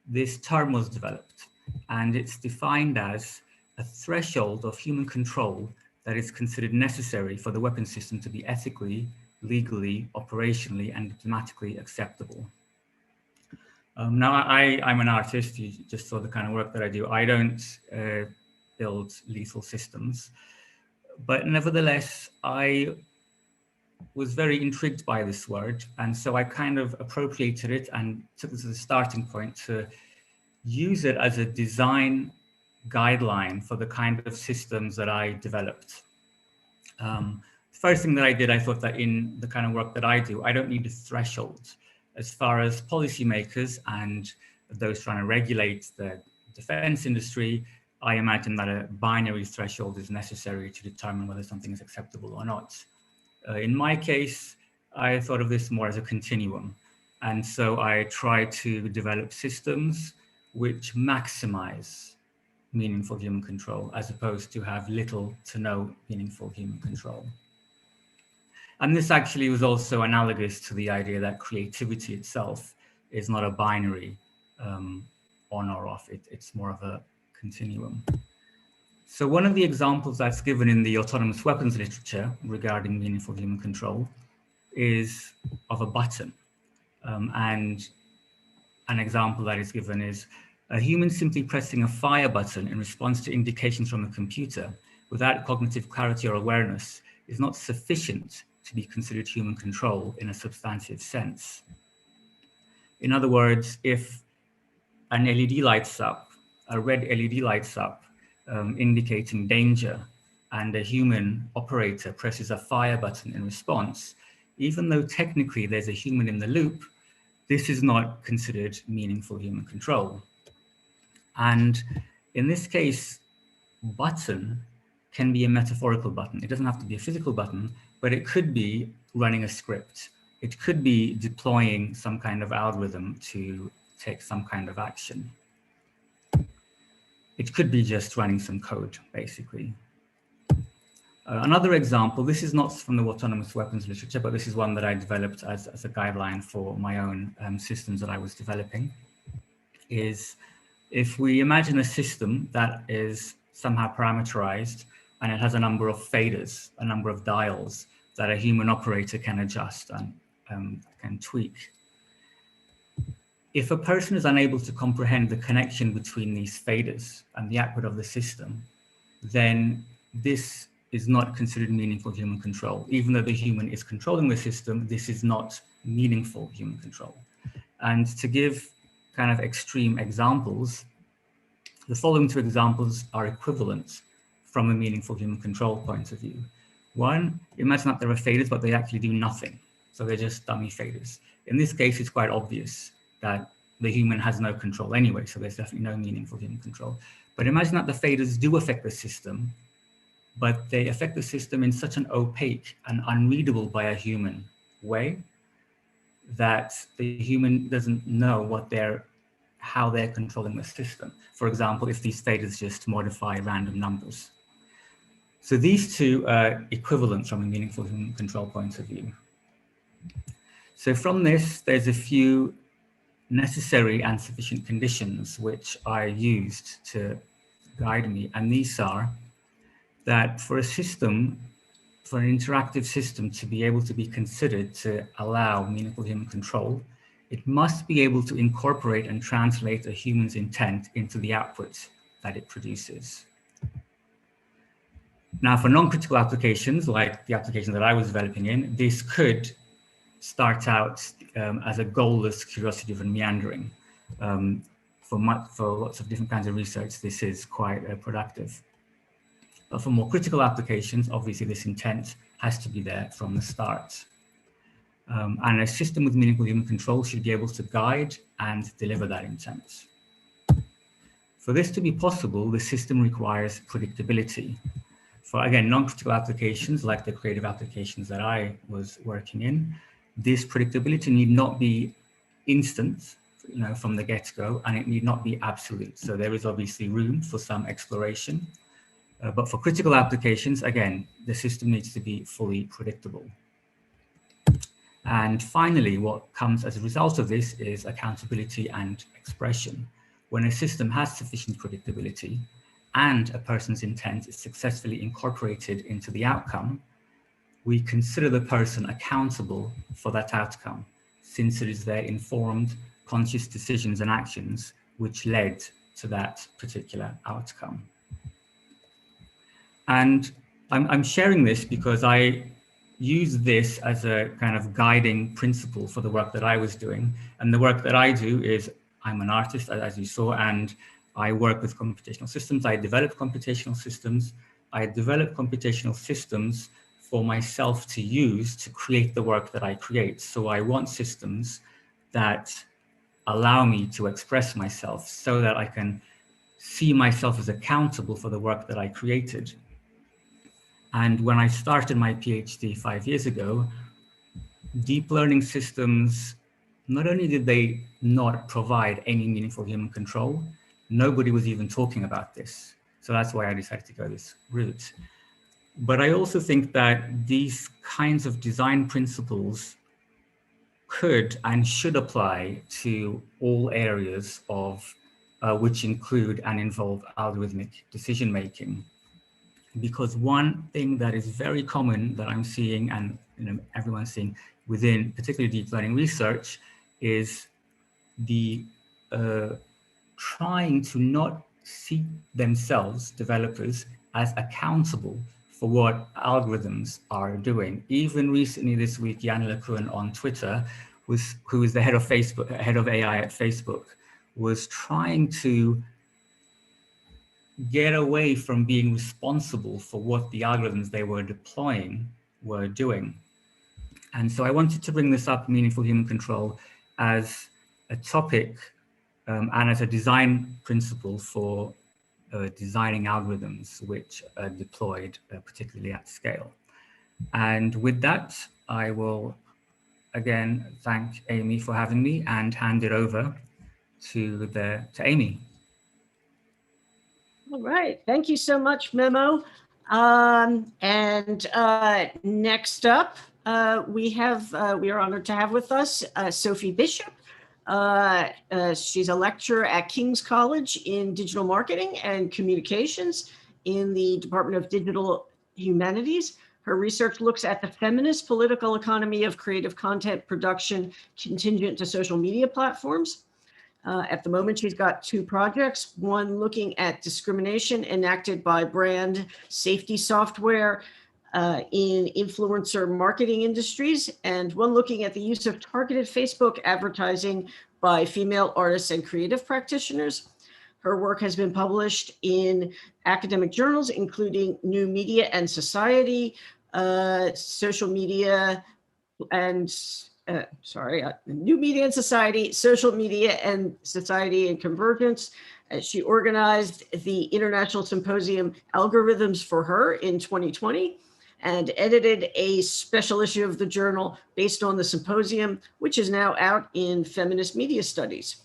this term was developed, and it's defined as a threshold of human control that is considered necessary for the weapon system to be ethically, legally, operationally, and diplomatically acceptable. Now, I'm an artist. You just saw the kind of work that I do. I don't build lethal systems, but nevertheless, I was very intrigued by this word, and so I kind of appropriated it and took this as a starting point to use it as a design guideline for the kind of systems that I developed. First thing that I did, I thought that in the kind of work that I do, I don't need a threshold. As far as policymakers and those trying to regulate the defense industry, I imagine that a binary threshold is necessary to determine whether something is acceptable or not. In my case, I thought of this more as a continuum. And so I try to develop systems which maximize meaningful human control, as opposed to have little to no meaningful human control. And this actually was also analogous to the idea that creativity itself is not a binary on or off. It's more of a continuum. So one of the examples that's given in the autonomous weapons literature regarding meaningful human control is of a button. And an example that is given is a human simply pressing a fire button in response to indications from a computer without cognitive clarity or awareness is not sufficient to be considered human control in a substantive sense. In other words, if an LED lights up, a red LED lights up, indicating danger, and a human operator presses a fire button in response, even though technically there's a human in the loop, this is not considered meaningful human control. And in this case, button can be a metaphorical button. It doesn't have to be a physical button, but it could be running a script. It could be deploying some kind of algorithm to take some kind of action. It could be just running some code, basically. Another example, this is not from the autonomous weapons literature, but this is one that I developed as a guideline for my own systems that I was developing, is if we imagine a system that is somehow parameterized and it has a number of faders, a number of dials that a human operator can adjust and can tweak. If a person is unable to comprehend the connection between these faders and the output of the system, then this is not considered meaningful human control. Even though the human is controlling the system, this is not meaningful human control. And to give kind of extreme examples, the following two examples are equivalent from a meaningful human control point of view. One, imagine that there are faders, but they actually do nothing. So they're just dummy faders. In this case, it's quite obvious that the human has no control anyway, so there's definitely no meaningful human control. But imagine that the faders do affect the system, but they affect the system in such an opaque and unreadable by a human way that the human doesn't know how they're controlling the system. For example, if these faders just modify random numbers. So these two are equivalent from a meaningful human control point of view. So from this, there's a few necessary and sufficient conditions which I used to guide me. And these are that for a system, for an interactive system to be able to be considered to allow meaningful human control, it must be able to incorporate and translate a human's intent into the output that it produces. Now, for non-critical applications, like the application that I was developing in, this could start out as a goalless curiosity-driven meandering. For lots of different kinds of research, this is quite productive. But for more critical applications, obviously this intent has to be there from the start. And a system with meaningful human control should be able to guide and deliver that intent. For this to be possible, the system requires predictability. For, again, non-critical applications, like the creative applications that I was working in, this predictability need not be instant, from the get-go, and it need not be absolute. So there is obviously room for some exploration. But for critical applications, again, the system needs to be fully predictable. And finally, what comes as a result of this is accountability and expression. When a system has sufficient predictability and a person's intent is successfully incorporated into the outcome, we consider the person accountable for that outcome, since it is their informed, conscious decisions and actions which led to that particular outcome. And I'm sharing this because I use this as a kind of guiding principle for the work that I was doing. And the work that I do is, I'm an artist, as you saw, and I work with computational systems. I develop computational systems. I develop computational systems for myself to use to create the work that I create. So I want systems that allow me to express myself so that I can see myself as accountable for the work that I created. And when I started my PhD 5 years ago, deep learning systems, not only did they not provide any meaningful human control, nobody was even talking about this. So that's why I decided to go this route. But I also think that these kinds of design principles could and should apply to all areas of which include and involve algorithmic decision-making. Because one thing that is very common that I'm seeing, and everyone's seeing within particularly deep learning research, is the trying to not see themselves, developers, as accountable for what algorithms are doing. Even recently this week, Jan LeCun on Twitter, who is the head of Facebook, head of AI at Facebook, was trying to get away from being responsible for what the algorithms they were deploying were doing. And so I wanted to bring this up, meaningful human control, as a topic and as a design principle for designing algorithms which are deployed particularly at scale. And with that, I will again thank Amy for having me and hand it over to Amy. All right, thank you so much, Memo. Next up, we are honored to have with us Sophie Bishop. She's a lecturer at King's College in Digital Marketing and Communications in the Department of Digital Humanities. Her research looks at the feminist political economy of creative content production contingent to social media platforms. At the moment, she's got 2 projects, one looking at discrimination enacted by brand safety software in influencer marketing industries, and one looking at the use of targeted Facebook advertising by female artists and creative practitioners. Her work has been published in academic journals, including New Media and Society, Social Media and New Media and Society, Social Media and Society and Convergence. She organized the International Symposium Algorithms for Her in 2020 and edited a special issue of the journal based on the symposium, which is now out in Feminist Media Studies.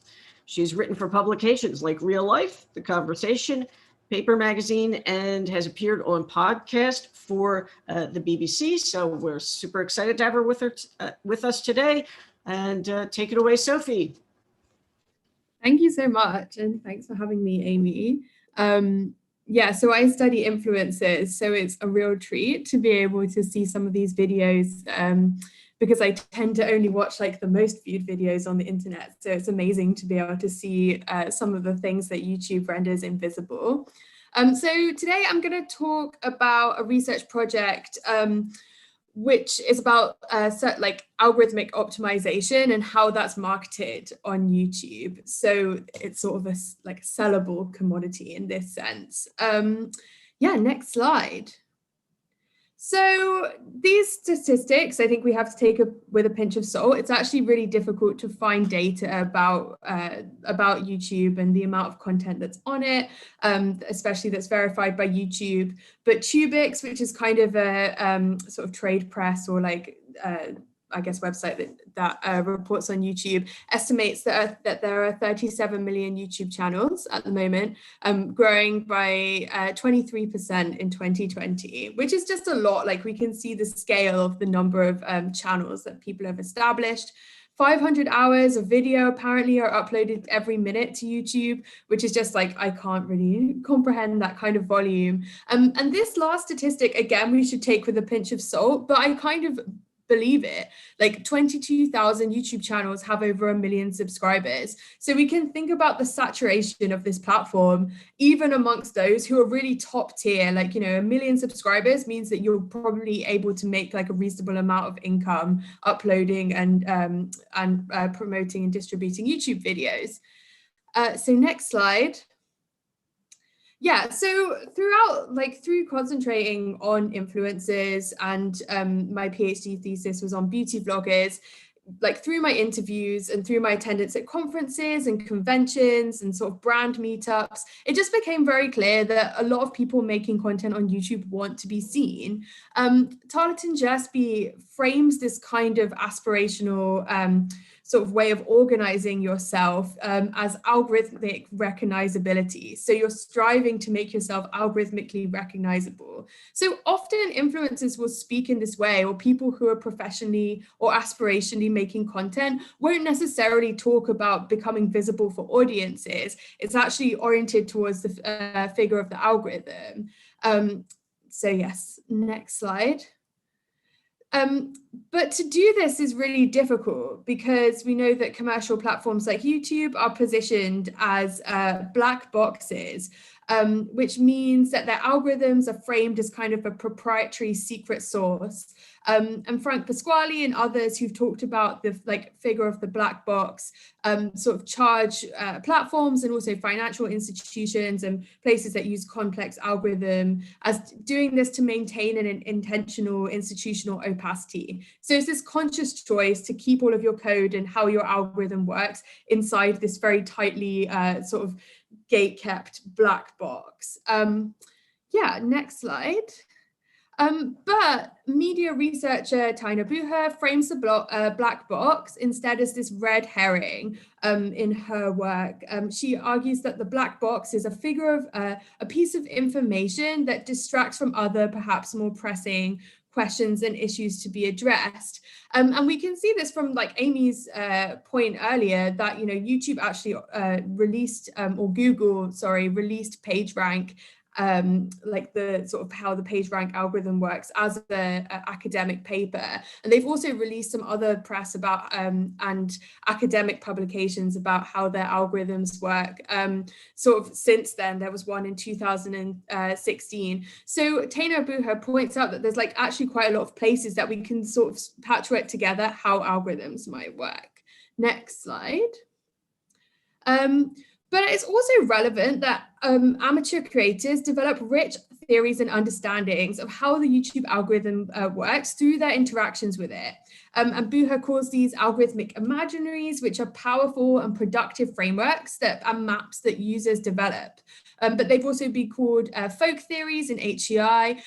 She's written for publications like Real Life, The Conversation, Paper Magazine, and has appeared on podcast for the BBC. So we're super excited to have her with us today. And take it away, Sophie. Thank you so much, and thanks for having me, Amy. Yeah, so I study influencers, so it's a real treat to be able to see some of these videos because I tend to only watch like the most viewed videos on the internet. So it's amazing to be able to see some of the things that YouTube renders invisible. So today I'm going to talk about a research project which is about like algorithmic optimization and how that's marketed on YouTube. So it's sort of a like sellable commodity in this sense. Yeah, next slide. So these statistics, I think we have to take with a pinch of salt. It's actually really difficult to find data about YouTube and the amount of content that's on it, especially that's verified by YouTube. But Tubix, which is kind of a sort of trade press or like I guess website that reports on YouTube, estimates that there are 37 million YouTube channels at the moment, growing by 23% in 2020, which is just a lot. Like we can see the scale of the number of channels that people have established. 500 hours of video apparently are uploaded every minute to YouTube, which is just like, I can't really comprehend that kind of volume. And this last statistic, again, we should take with a pinch of salt, but I kind of believe it. Like 22,000 YouTube channels have over 1 million subscribers. So we can think about the saturation of this platform, even amongst those who are really top tier. Like, you know, 1 million subscribers means that you're probably able to make like a reasonable amount of income uploading and promoting and distributing YouTube videos. So next slide. Yeah, so through concentrating on influencers, and my PhD thesis was on beauty vloggers, like through my interviews and through my attendance at conferences and conventions and sort of brand meetups, it just became very clear that a lot of people making content on YouTube want to be seen. Tarleton Gillespie frames this kind of aspirational sort of way of organizing yourself as algorithmic recognizability. So you're striving to make yourself algorithmically recognizable. So often influencers will speak in this way, or people who are professionally or aspirationally making content won't necessarily talk about becoming visible for audiences. It's actually oriented towards the figure of the algorithm. So yes, next slide. But to do this is really difficult because we know that commercial platforms like YouTube are positioned as black boxes, which means that their algorithms are framed as kind of a proprietary secret source. And Frank Pasquale and others who've talked about the figure of the black box sort of charge platforms and also financial institutions and places that use complex algorithm as doing this to maintain an intentional institutional opacity. So it's this conscious choice to keep all of your code and how your algorithm works inside this very tightly sort of gate-kept black box. Yeah, next slide. But media researcher Taina Buha frames the black box instead as this red herring in her work. She argues that the black box is a figure of a piece of information that distracts from other, perhaps more pressing questions and issues to be addressed. And we can see this from like Amy's point earlier that, you know, YouTube actually released, or Google, sorry, released PageRank, like the sort of how the PageRank algorithm works as an academic paper. And they've also released some other press about and academic publications about how their algorithms work. Sort of since then, there was one in 2016. So Taina Buha points out that there's like actually quite a lot of places that we can sort of patchwork together how algorithms might work. Next slide. But it's also relevant that amateur creators develop rich theories and understandings of how the YouTube algorithm works through their interactions with it. And Buha calls these algorithmic imaginaries, which are powerful and productive frameworks and maps that users develop. But they've also been called folk theories in HEI,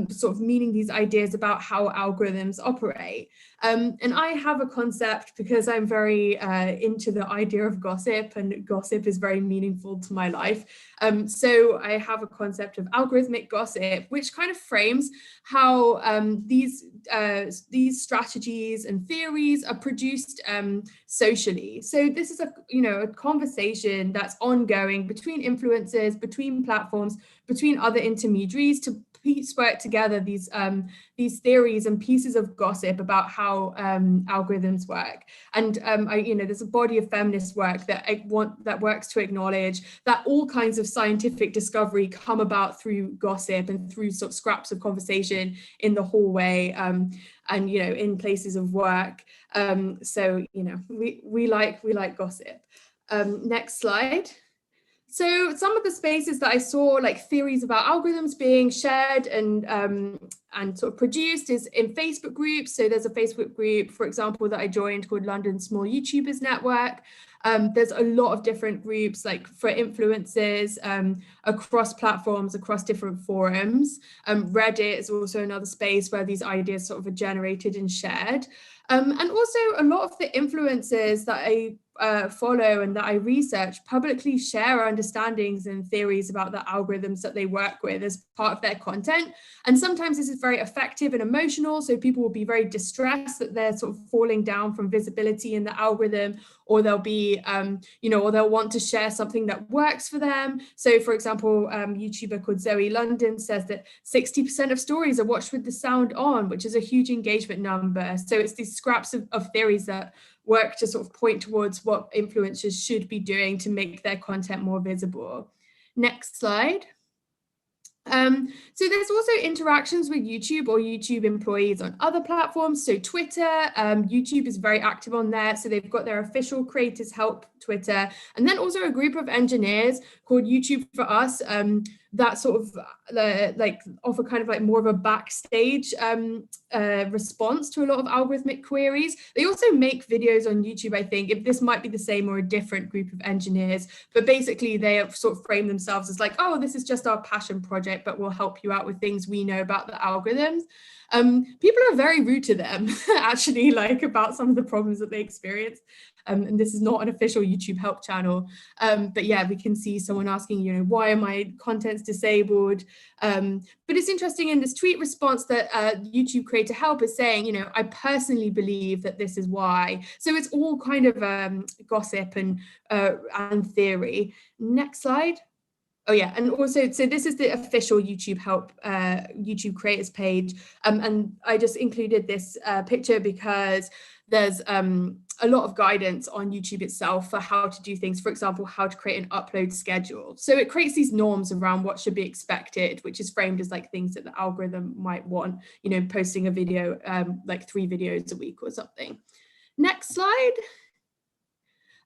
sort of meaning these ideas about how algorithms operate. And I have a concept because I'm very into the idea of gossip, and gossip is very meaningful to my life. So I have a concept of algorithmic gossip, which kind of frames how these strategies and theories are produced socially. So this is a conversation that's ongoing between influencers, between platforms, between other intermediaries to work together these theories and pieces of gossip about how algorithms work. And there's a body of feminist work that works to acknowledge that all kinds of scientific discovery come about through gossip and through sort of scraps of conversation in the hallway and in places of work. So we like gossip. Next slide. So some of the spaces that I saw like theories about algorithms being shared and sort of produced is in Facebook groups. So there's a Facebook group, for example, that I joined called London Small YouTubers Network. There's a lot of different groups like for influencers across platforms, across different forums. Reddit is also another space where these ideas sort of are generated and shared. And also a lot of the influencers that follow and that I research publicly share understandings and theories about the algorithms that they work with as part of their content. And sometimes this is very effective and emotional. So people will be very distressed that they're sort of falling down from visibility in the algorithm, or they'll be, or they'll want to share something that works for them. So for example, YouTuber called Zoe London says that 60% of stories are watched with the sound on, which is a huge engagement number. So it's these scraps of theories that work to sort of point towards what influencers should be doing to make their content more visible. Next slide. So there's also interactions with YouTube or YouTube employees on other platforms. So Twitter, YouTube is very active on there. So they've got their official Creators Help Twitter, and then also a group of engineers called YouTube for Us that sort of like offer kind of like more of a backstage response to a lot of algorithmic queries. They also make videos on YouTube, I think, if this might be the same or a different group of engineers, but basically they have sort of framed themselves as like, oh, this is just our passion project, but we'll help you out with things we know about the algorithms. People are very rude to them, actually, like about some of the problems that they experience. And this is not an official YouTube help channel. But yeah, we can see someone asking, why are my contents disabled? But it's interesting in this tweet response that YouTube Creator Help is saying, I personally believe that this is why. So it's all kind of gossip and theory. Next slide. Oh yeah, and also, so this is the official YouTube help, YouTube creators page. And I just included this picture because there's a lot of guidance on YouTube itself for how to do things. For example, how to create an upload schedule. So it creates these norms around what should be expected, which is framed as like things that the algorithm might want, posting a video, like 3 videos a week or something. Next slide.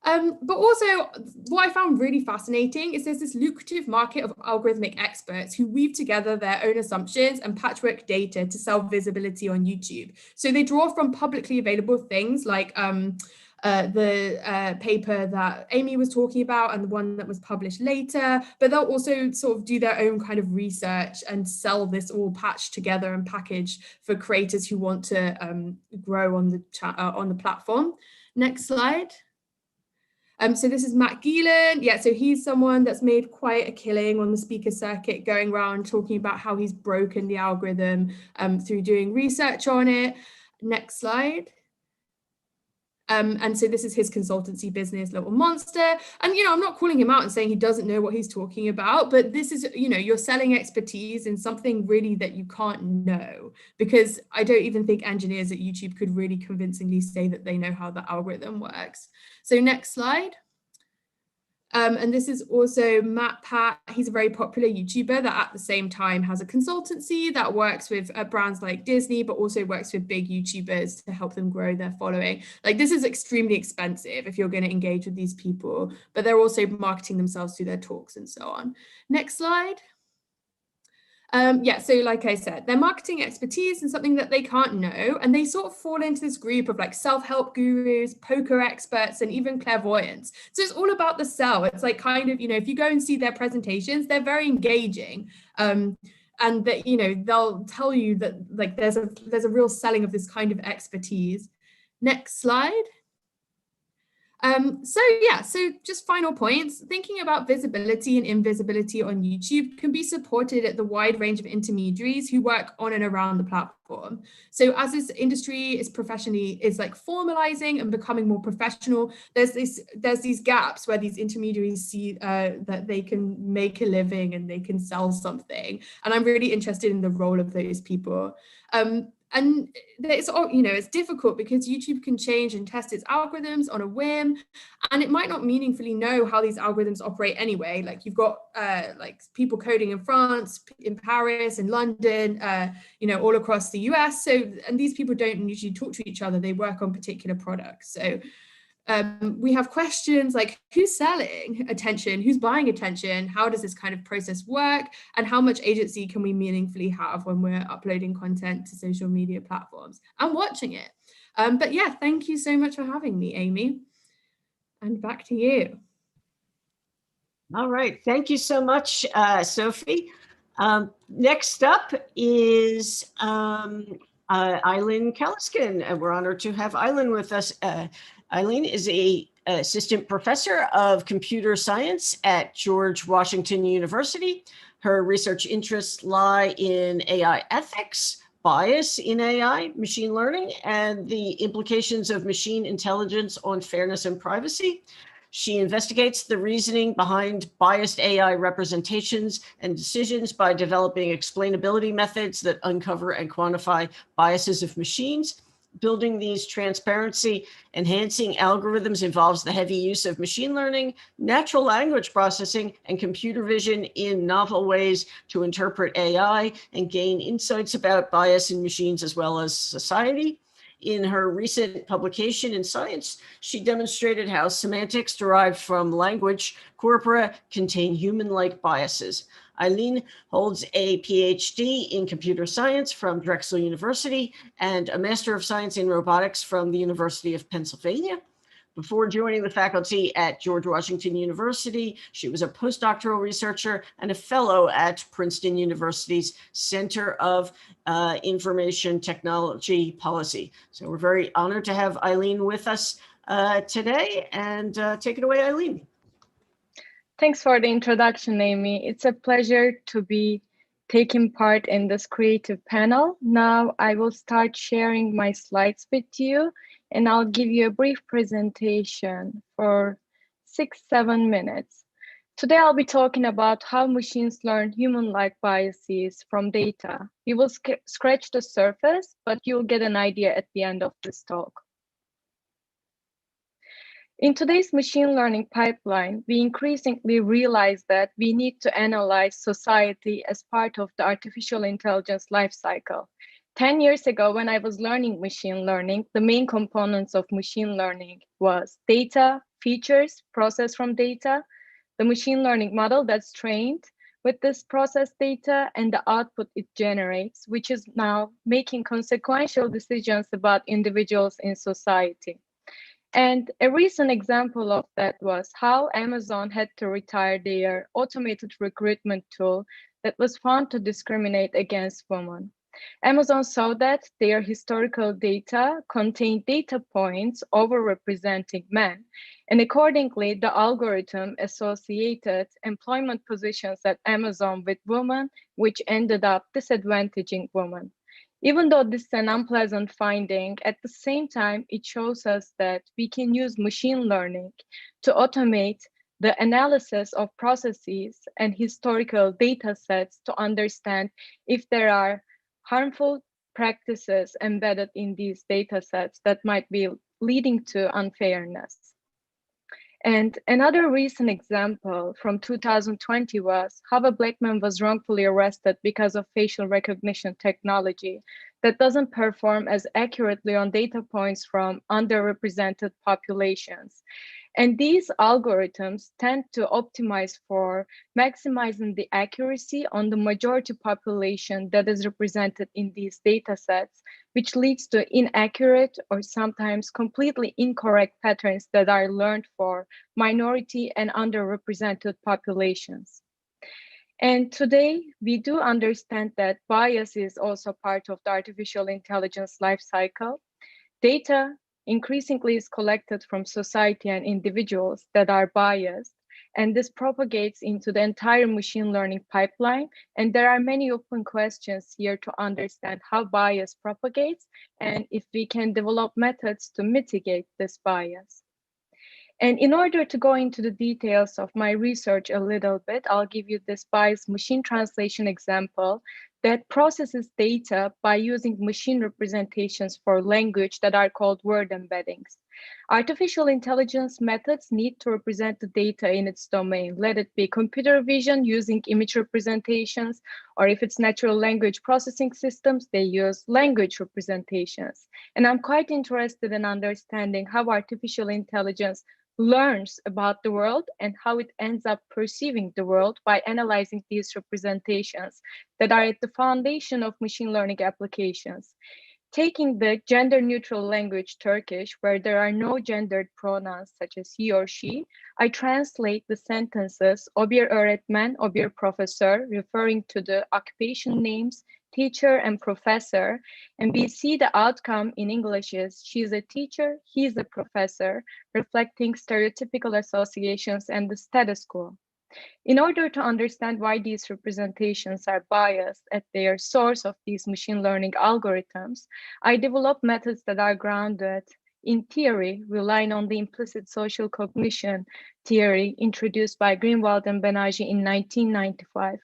But also what I found really fascinating is there's this lucrative market of algorithmic experts who weave together their own assumptions and patchwork data to sell visibility on YouTube. So they draw from publicly available things like the paper that Amy was talking about and the one that was published later, but they'll also sort of do their own kind of research and sell this all patched together and packaged for creators who want to grow on the platform. Next slide. So this is Matt Geelan. Yeah, so he's someone that's made quite a killing on the speaker circuit, going around talking about how he's broken the algorithm through doing research on it. Next slide. And so this is his consultancy business, Little Monster. And, I'm not calling him out and saying he doesn't know what he's talking about, but this is, you're selling expertise in something really that you can't know, because I don't even think engineers at YouTube could really convincingly say that they know how the algorithm works. So next slide. And this is also Matt Pat. He's a very popular YouTuber that at the same time has a consultancy that works with brands like Disney, but also works with big YouTubers to help them grow their following. Like, this is extremely expensive if you're going to engage with these people, but they're also marketing themselves through their talks and so on. Next slide. Yeah, so like I said, their marketing expertise is something that they can't know, and they sort of fall into this group of like self-help gurus, poker experts, and even clairvoyants. So it's all about the sell. It's like kind of, if you go and see their presentations, they're very engaging. And that, they'll tell you that like there's a real selling of this kind of expertise. Next slide. So just final points. Thinking about visibility and invisibility on YouTube can be supported at the wide range of intermediaries who work on and around the platform. So as this industry is like formalizing and becoming more professional, there's these gaps where these intermediaries see that they can make a living and they can sell something. And I'm really interested in the role of those people. And it's, it's difficult because YouTube can change and test its algorithms on a whim, and it might not meaningfully know how these algorithms operate anyway. Like, you've got like people coding in France, in Paris, in London, all across the US. So, and these people don't usually talk to each other. They work on particular products. So we have questions like, who's selling attention? Who's buying attention? How does this kind of process work? And how much agency can we meaningfully have when we're uploading content to social media platforms and watching it? But yeah, thank you so much for having me, Amy. And back to you. All right. Thank you so much, Sophie. Next up is Eileen Kelliskin. We're honored to have Eileen with us. Eileen is a assistant professor of computer science at George Washington University. Her research interests lie in AI ethics, bias in AI, machine learning, and the implications of machine intelligence on fairness and privacy. She investigates the reasoning behind biased AI representations and decisions by developing explainability methods that uncover and quantify biases of machines. Building these transparency enhancing algorithms involves the heavy use of machine learning, natural language processing, and computer vision in novel ways to interpret AI and gain insights about bias in machines as well as society. In her recent publication in Science, she demonstrated how semantics derived from language corpora contain human-like biases. Eileen holds a PhD in computer science from Drexel University and a Master of Science in Robotics from the University of Pennsylvania. Before joining the faculty at George Washington University, she was a postdoctoral researcher and a fellow at Princeton University's Center of Information Technology Policy. So we're very honored to have Eileen with us today, and take it away, Eileen. Thanks for the introduction, Amy. It's a pleasure to be taking part in this creative panel. Now I will start sharing my slides with you, and I'll give you a brief presentation for 6-7 minutes. Today I'll be talking about how machines learn human-like biases from data. We will scratch the surface, but you'll get an idea at the end of this talk. In today's machine learning pipeline, we increasingly realize that we need to analyze society as part of the artificial intelligence lifecycle. 10 years ago, when I was learning machine learning, the main components of machine learning was data, features, processed from data, the machine learning model that's trained with this processed data, and the output it generates, which is now making consequential decisions about individuals in society. And a recent example of that was how Amazon had to retire their automated recruitment tool that was found to discriminate against women. Amazon saw that their historical data contained data points overrepresenting men, and accordingly, the algorithm associated employment positions at Amazon with women, which ended up disadvantaging women. Even though this is an unpleasant finding, at the same time, it shows us that we can use machine learning to automate the analysis of processes and historical data sets to understand if there are harmful practices embedded in these data sets that might be leading to unfairness. And another recent example from 2020 was how a Black man was wrongfully arrested because of facial recognition technology that doesn't perform as accurately on data points from underrepresented populations. And these algorithms tend to optimize for maximizing the accuracy on the majority population that is represented in these data sets, which leads to inaccurate or sometimes completely incorrect patterns that are learned for minority and underrepresented populations. And today, we do understand that bias is also part of the artificial intelligence lifecycle. Data increasingly is collected from society and individuals that are biased, and this propagates into the entire machine learning pipeline. And there are many open questions here to understand how bias propagates and if we can develop methods to mitigate this bias. And in order to go into the details of my research a little bit, I'll give you this bias machine translation example that processes data by using machine representations for language that are called word embeddings. Artificial intelligence methods need to represent the data in its domain, let it be computer vision using image representations, or if it's natural language processing systems, they use language representations. And I'm quite interested in understanding how artificial intelligence learns about the world and how it ends up perceiving the world by analyzing these representations that are at the foundation of machine learning applications. Taking the gender-neutral language Turkish, where there are no gendered pronouns such as he or she, I translate the sentences "O bir öğretmen, o bir profesör," referring to the occupation names, teacher and professor. And we see the outcome in English is she's a teacher, he's a professor, reflecting stereotypical associations and the status quo. In order to understand why these representations are biased at their source of these machine learning algorithms, I developed methods that are grounded in theory, relying on the implicit social cognition theory introduced by Greenwald and Benaji in 1995,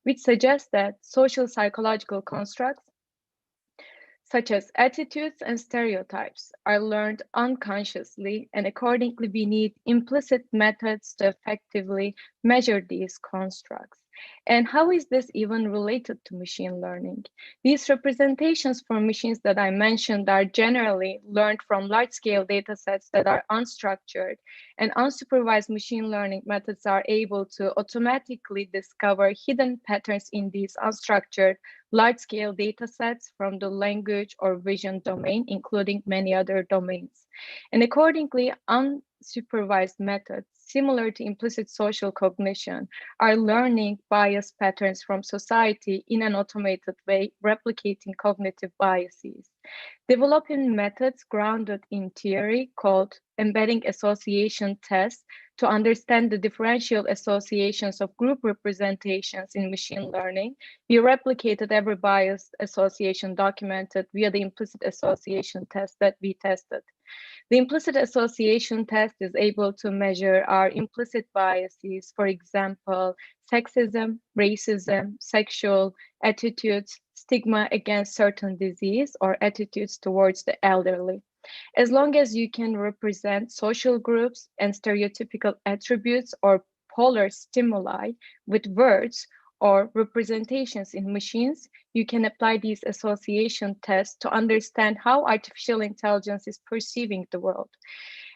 which suggests that social psychological constructs such as attitudes and stereotypes are learned unconsciously, and accordingly we need implicit methods to effectively measure these constructs. And how is this even related to machine learning? These representations for machines that I mentioned are generally learned from large-scale data sets that are unstructured, and unsupervised machine learning methods are able to automatically discover hidden patterns in these unstructured large-scale data sets from the language or vision domain, including many other domains. And accordingly, unsupervised methods, similar to implicit social cognition, are learning bias patterns from society in an automated way, replicating cognitive biases. Developing methods grounded in theory called embedding association tests to understand the differential associations of group representations in machine learning, we replicated every bias association documented via the implicit association test that we tested. The implicit association test is able to measure our implicit biases, for example, sexism, racism, sexual attitudes, stigma against certain disease, or attitudes towards the elderly. As long as you can represent social groups and stereotypical attributes or polar stimuli with words or representations in machines, you can apply these association tests to understand how artificial intelligence is perceiving the world.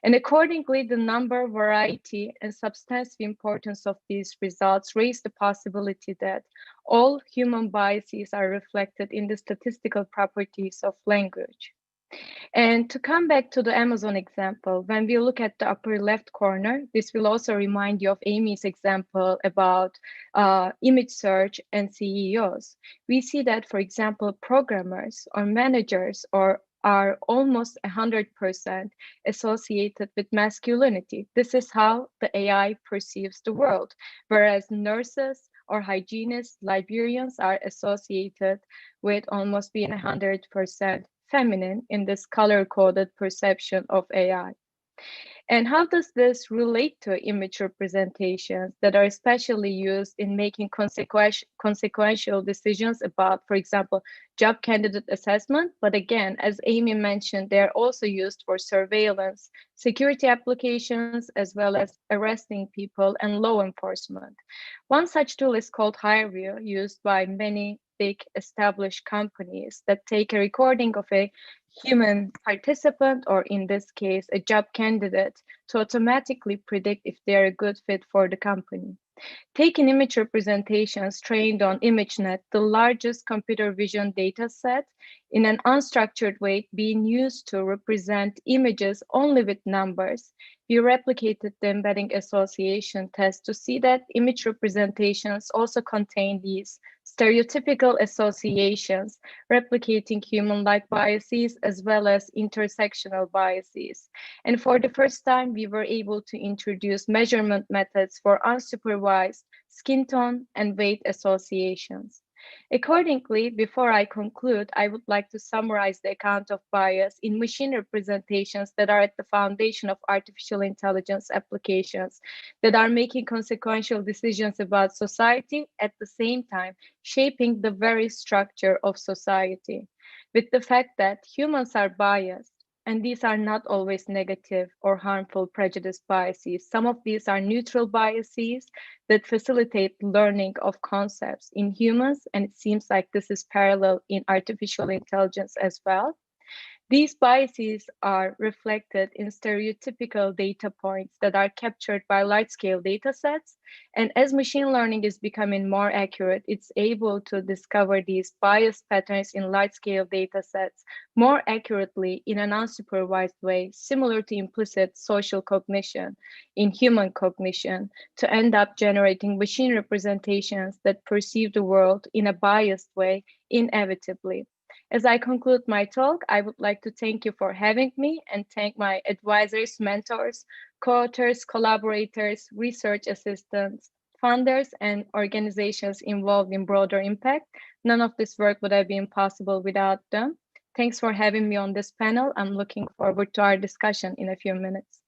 And accordingly, the number, variety, and substantive importance of these results raise the possibility that all human biases are reflected in the statistical properties of language. And to come back to the Amazon example, when we look at the upper left corner, this will also remind you of Amy's example about image search and CEOs. We see that, for example, programmers or managers are almost 100% associated with masculinity. This is how the AI perceives the world, whereas nurses or hygienists, librarians are associated with almost being 100% feminine in this color-coded perception of AI. And how does this relate to image representations that are especially used in making consequential decisions about, for example, job candidate assessment? But again, as Amy mentioned, they're also used for surveillance, security applications, as well as arresting people and law enforcement. One such tool is called HireView, used by many big established companies that take a recording of a human participant, or in this case, a job candidate, to automatically predict if they're a good fit for the company. Taking image representations trained on ImageNet, the largest computer vision data set, in an unstructured way being used to represent images only with numbers, we replicated the embedding association test to see that image representations also contain these stereotypical associations, replicating human-like biases as well as intersectional biases. And for the first time, we were able to introduce measurement methods for unsupervised skin tone and weight associations. Accordingly, before I conclude, I would like to summarize the account of bias in machine representations that are at the foundation of artificial intelligence applications that are making consequential decisions about society, at the same time shaping the very structure of society. With the fact that humans are biased, and these are not always negative or harmful prejudice biases. Some of these are neutral biases that facilitate learning of concepts in humans, and it seems like this is parallel in artificial intelligence as well. These biases are reflected in stereotypical data points that are captured by large-scale data sets. And as machine learning is becoming more accurate, it's able to discover these bias patterns in large-scale data sets more accurately in an unsupervised way, similar to implicit social cognition in human cognition, to end up generating machine representations that perceive the world in a biased way inevitably. As I conclude my talk, I would like to thank you for having me and thank my advisors, mentors, co-authors, collaborators, research assistants, funders, and organizations involved in broader impact. None of this work would have been possible without them. Thanks for having me on this panel. I'm looking forward to our discussion in a few minutes.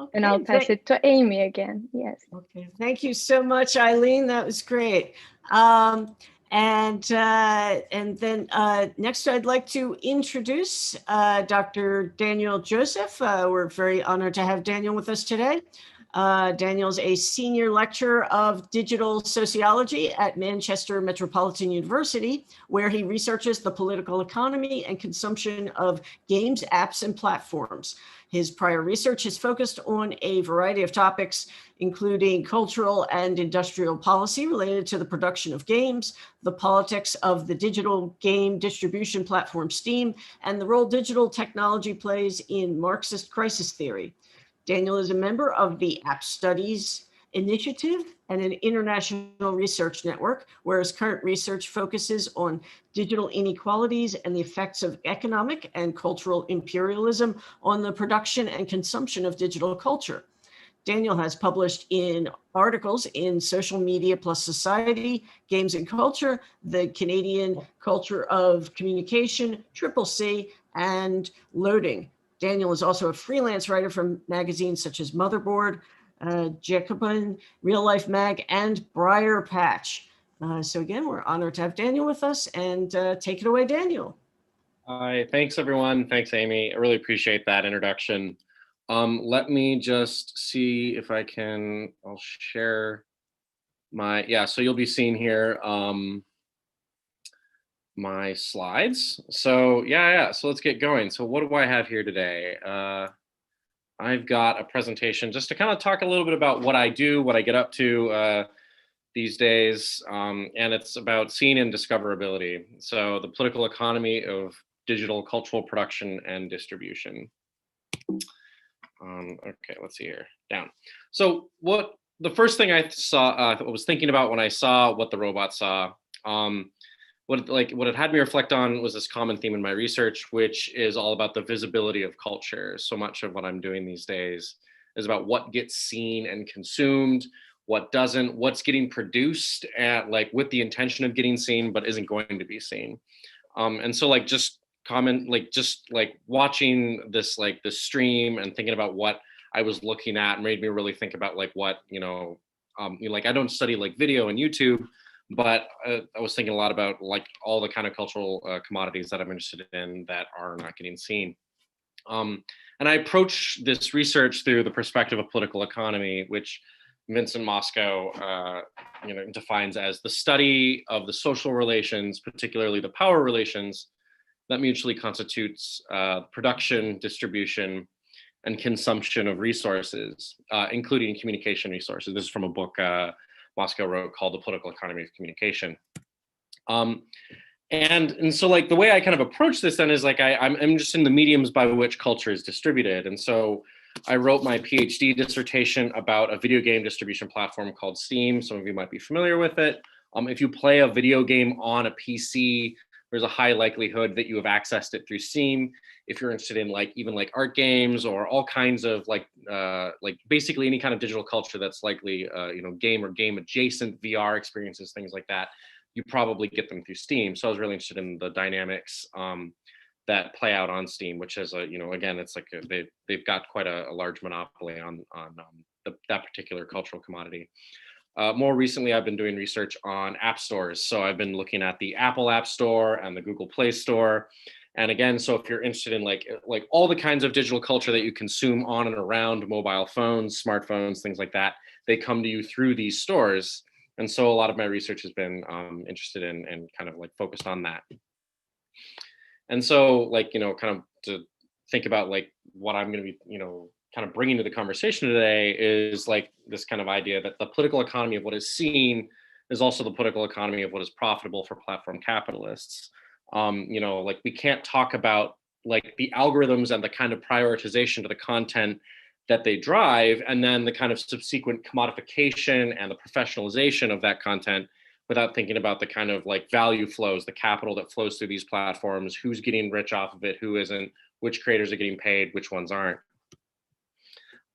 Okay, and I'll pass it to Amy again. Yes. Okay, thank you so much, Eileen. That was great. And then next, I'd like to introduce Dr. Daniel Joseph. We're very honored to have Daniel with us today. Daniel's a senior lecturer of digital sociology at Manchester Metropolitan University, where he researches the political economy and consumption of games, apps, and platforms. His prior research is focused on a variety of topics, including cultural and industrial policy related to the production of games, the politics of the digital game distribution platform Steam, and the role digital technology plays in Marxist crisis theory. Daniel is a member of the App Studies Initiative and an international research network, where his current research focuses on digital inequalities and the effects of economic and cultural imperialism on the production and consumption of digital culture. Daniel has published in articles in Social Media Plus Society, Games and Culture, the Canadian Culture of Communication, CCC, and Loading. Daniel is also a freelance writer from magazines such as Motherboard, Jacobin, Real Life Mag, and Briar Patch. So again, we're honored to have Daniel with us, and take it away, Daniel. Hi, thanks everyone. Thanks, Amy. I really appreciate that introduction. Let me just see if I can, I'll share my, so you'll be seeing here my slides. So so let's get going. So what do I have here today? I've got a presentation just to kind of talk a little bit about what I do, what I get up to these days, and it's about scene and discoverability. So the political economy of digital cultural production and distribution. Okay, let's see here, down. So what the first thing I saw, I was thinking about when I saw what the robot saw, what it had me reflect on was this common theme in my research, which is all about the visibility of culture. So much of what I'm doing these days is about what gets seen and consumed, what doesn't, what's getting produced at with the intention of getting seen, but isn't going to be seen. And so watching this this stream and thinking about what I was looking at made me really think about what, I don't study video and YouTube, but I was thinking a lot about all the kind of cultural commodities that I'm interested in that are not getting seen. And I approach this research through the perspective of political economy, which Vincent Mosco defines as the study of the social relations, particularly the power relations, that mutually constitutes production, distribution, and consumption of resources, including communication resources. This is from a book Mosco wrote called The Political Economy of Communication. And so the way I kind of approach this then is I'm interested in the mediums by which culture is distributed. And so I wrote my PhD dissertation about a video game distribution platform called Steam. Some of you might be familiar with it. If you play a video game on a PC, there's a high likelihood that you have accessed it through Steam. If you're interested in even art games or all kinds of basically any kind of digital culture that's likely game or game adjacent VR experiences, things like that, you probably get them through Steam. So I was really interested in the dynamics that play out on Steam, which is again, it's they've got quite a large monopoly on that particular cultural commodity. More recently, I've been doing research on app stores. So I've been looking at the Apple App Store and the Google Play Store. And again, so if you're interested in all the kinds of digital culture that you consume on and around mobile phones, smartphones, things like that, they come to you through these stores. And so a lot of my research has been interested in and kind of focused on that. And so like, kind of to think about like what I'm going to be, kind of bringing to the conversation today is like this kind of idea that the political economy of what is seen is also the political economy of what is profitable for platform capitalists. Like we can't talk about like the algorithms and the kind of prioritization to the content that they drive, and then the kind of subsequent commodification and the professionalization of that content without thinking about the kind of like value flows, the capital that flows through these platforms, who's getting rich off of it, who isn't, which creators are getting paid, which ones aren't.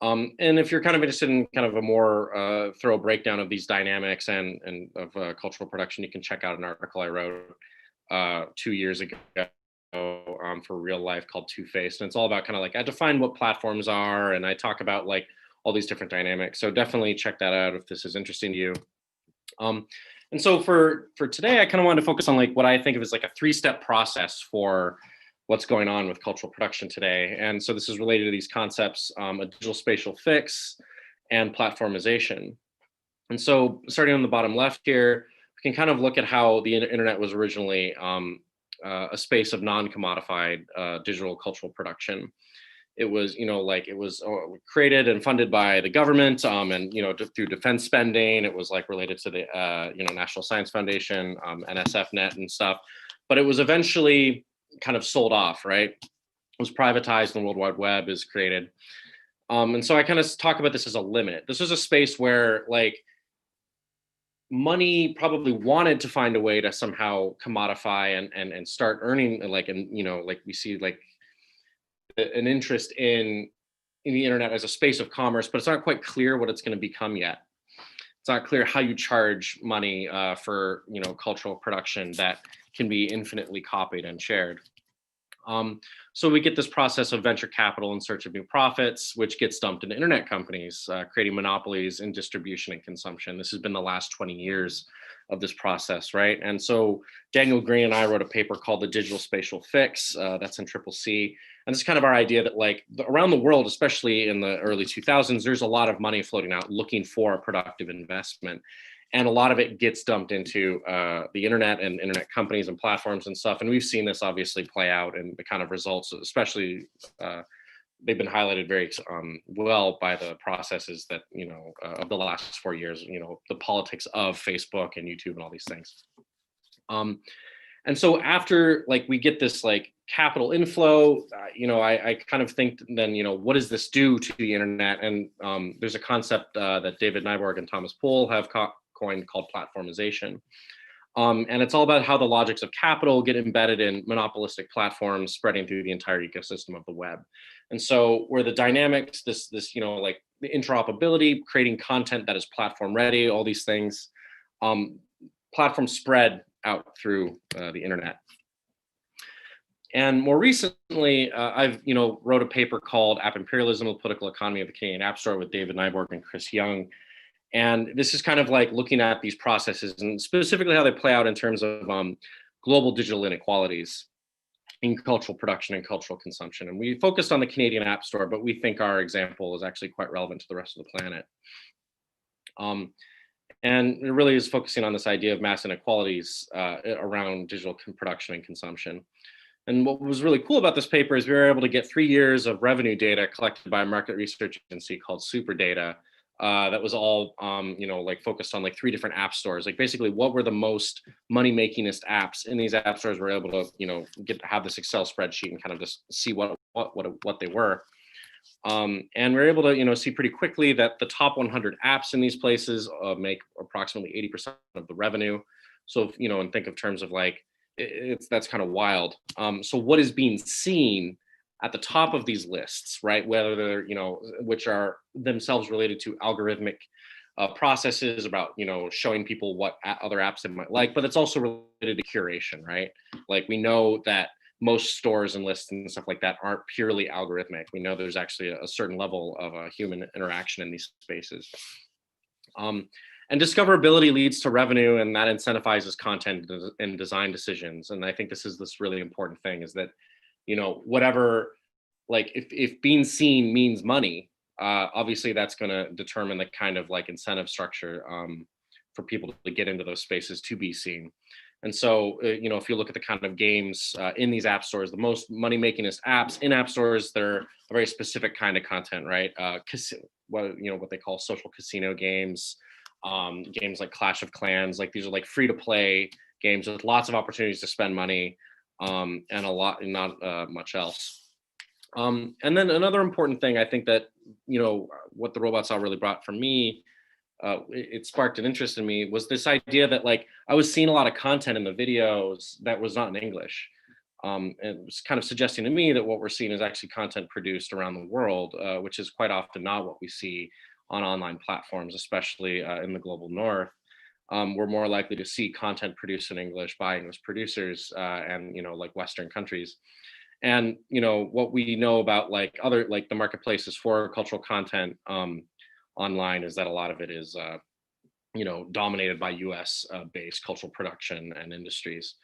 And if you're kind of interested in kind of a more thorough breakdown of these dynamics and of cultural production, you can check out an article I wrote 2 years ago for Real Life called Two-Faced. And it's all about kind of like, I define what platforms are, and I talk about like all these different dynamics. So definitely check that out if this is interesting to you. And so for today, I kind of wanted to focus on like what I think of as like a 3-step process for what's going on with cultural production today. And so this is related to these concepts, a digital spatial fix and platformization. And so starting on the bottom left here, we can kind of look at how the internet was originally a space of non-commodified digital cultural production. It was, it was created and funded by the government, and through defense spending. It was like related to the National Science Foundation, NSFNet and stuff. But it was eventually kind of sold off, right? It was privatized, and the World Wide Web is created. And so I kind of talk about this as a limit. This is a space where like money probably wanted to find a way to somehow commodify and start earning, like, and like we see like an interest in the internet as a space of commerce, but it's not quite clear what it's going to become yet. It's not clear how you charge money for cultural production that can be infinitely copied and shared. So we get this process of venture capital in search of new profits, which gets dumped into internet companies, creating monopolies in distribution and consumption. This has been the last 20 years of this process, right? And so Daniel Green and I wrote a paper called The Digital Spatial Fix, that's in CCC. And this is kind of our idea that like around the world, especially in the early 2000s, there's a lot of money floating out looking for a productive investment. And a lot of it gets dumped into the internet and internet companies and platforms and stuff. And we've seen this obviously play out in the kind of results, especially they've been highlighted very well by the processes that, of the last 4 years, the politics of Facebook and YouTube and all these things. And so after like we get this like capital inflow, I kind of think then, what does this do to the internet? And there's a concept that David Nyborg and Thomas Pohl have coined called platformization. And it's all about how the logics of capital get embedded in monopolistic platforms spreading through the entire ecosystem of the web. And so where the dynamics, this like the interoperability, creating content that is platform ready, all these things, platforms spread out through the internet. And more recently, I've wrote a paper called App Imperialism, the Political Economy of the Canadian App Store with David Nyborg and Chris Young. And this is kind of like looking at these processes and specifically how they play out in terms of global digital inequalities in cultural production and cultural consumption. And we focused on the Canadian App Store, but we think our example is actually quite relevant to the rest of the planet. And it really is focusing on this idea of mass inequalities around digital production and consumption. And what was really cool about this paper is we were able to get 3 years of revenue data collected by a market research agency called Superdata. That was all, like focused on like 3 different app stores. Like basically, what were the most money-makingest apps in these app stores? We're able to, have this Excel spreadsheet and kind of just see what they were. And we're able to, see pretty quickly that the top 100 apps in these places make approximately 80% of the revenue. So, and think of terms of like, that's kind of wild. So what is being seen at the top of these lists, right? Whether they're, which are themselves related to algorithmic processes about, showing people what other apps they might like, but it's also related to curation, right? Like we know that most stores and lists and stuff like that aren't purely algorithmic. We know there's actually a certain level of human interaction in these spaces. And discoverability leads to revenue, and that incentivizes content and design decisions. And I think this is this really important thing is that, whatever, like if being seen means money, obviously that's going to determine the kind of like incentive structure for people to get into those spaces to be seen. And so, you know, if you look at the kind of games in these app stores, the most money-makingest apps in app stores, they're a very specific kind of content, right? What they call social casino games, games like Clash of Clans, like these are like free-to-play games with lots of opportunities to spend money, and not much else. And then another important thing, I think that, you know, what the robot saw really brought for me, it sparked an interest in me, was this idea that like I was seeing a lot of content in the videos that was not in English. And it was kind of suggesting to me that what we're seeing is actually content produced around the world, which is quite often not what we see on online platforms, especially in the global north. We're more likely to see content produced in English by English producers and, you know, like Western countries. And, you know, what we know about like other, like the marketplaces for cultural content online is that a lot of it is, you know, dominated by US based cultural production and industries.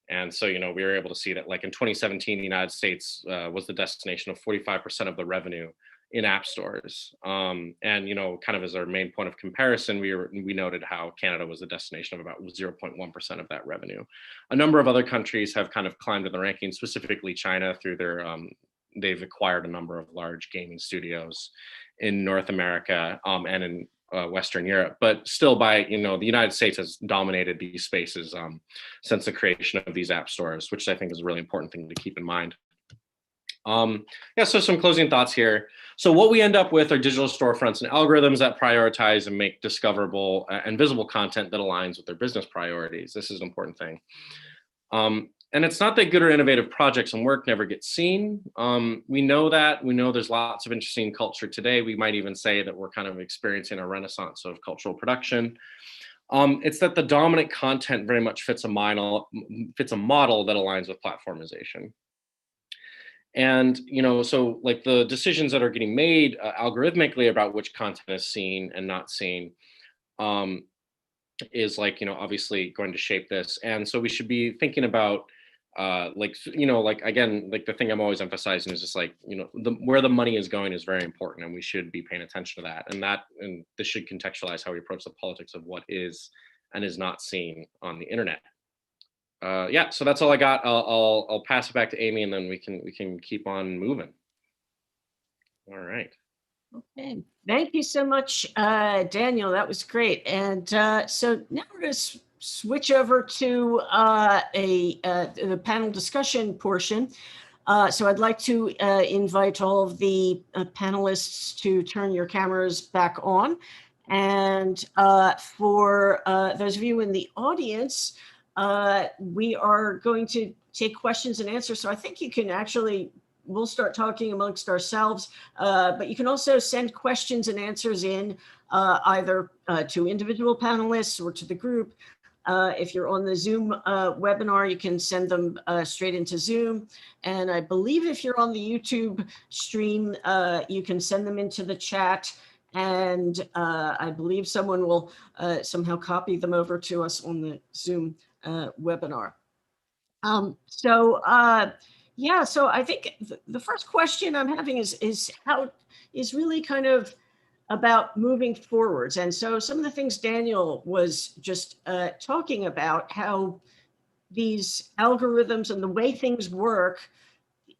And so, you know, we were able to see that like in 2017, the United States was the destination of 45% of the revenue in app stores. And, you know, kind of as our main point of comparison, we noted how Canada was the destination of about 0.1% of that revenue. A number of other countries have kind of climbed in the rankings, specifically China through their, they've acquired a number of large gaming studios in North America and in Western Europe, but still by, you know, the United States has dominated these spaces since the creation of these app stores, which I think is a really important thing to keep in mind. Yeah, so some closing thoughts here. So what we end up with are digital storefronts and algorithms that prioritize and make discoverable and visible content that aligns with their business priorities. This is an important thing. And it's not that good or innovative projects and work never get seen. We know that. We know there's lots of interesting culture today. We might even say that we're kind of experiencing a renaissance of cultural production. It's that the dominant content very much fits a model that aligns with platformization. And, you know, so like the decisions that are getting made algorithmically about which content is seen and not seen is like, you know, obviously going to shape this. And so we should be thinking about like, you know, like, again, like the thing I'm always emphasizing is just like, you know, where the money is going is very important, and we should be paying attention to that. And this should contextualize how we approach the politics of what is and is not seen on the internet. Yeah, so that's all I got. I'll pass it back to Amy, and then we can keep on moving. All right. Okay, thank you so much, Daniel. That was great. And so now we're going to switch over to the panel discussion portion. So I'd like to invite all of the panelists to turn your cameras back on. And for those of you in the audience, we are going to take questions and answers. So I think you can actually, we'll start talking amongst ourselves, but you can also send questions and answers in either to individual panelists or to the group. If you're on the Zoom webinar, you can send them straight into Zoom. And I believe if you're on the YouTube stream, you can send them into the chat. And I believe someone will somehow copy them over to us on the Zoom webinar. Yeah, so I think the first question I'm having is really kind of about moving forwards. And so some of the things Daniel was just talking about, how these algorithms and the way things work,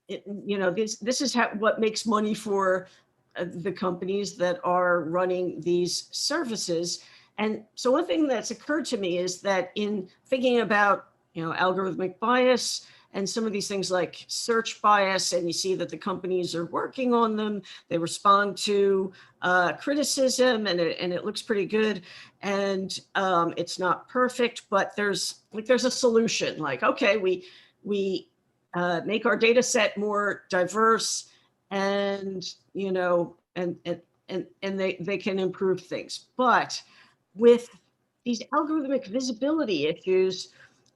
you know, this is what makes money for the companies that are running these services. And so one thing that's occurred to me is that in thinking about, you know, algorithmic bias and some of these things like search bias, and you see that the companies are working on them, they respond to criticism, and it looks pretty good. And it's not perfect, but there's a solution. Like, okay, we make our data set more diverse, and, you know, and they can improve things. But with these algorithmic visibility issues,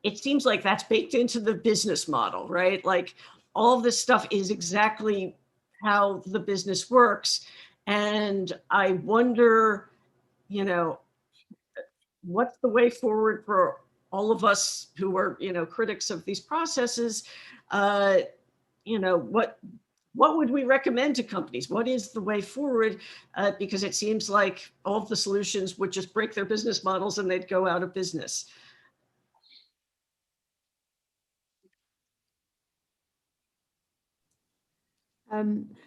it seems like that's baked into the business model, right? Like all of this stuff is exactly how the business works. And I wonder, you know, what's the way forward for all of us who are, you know, critics of these processes? You know, what would we recommend to companies? What is the way forward? Because it seems like all of the solutions would just break their business models and they'd go out of business.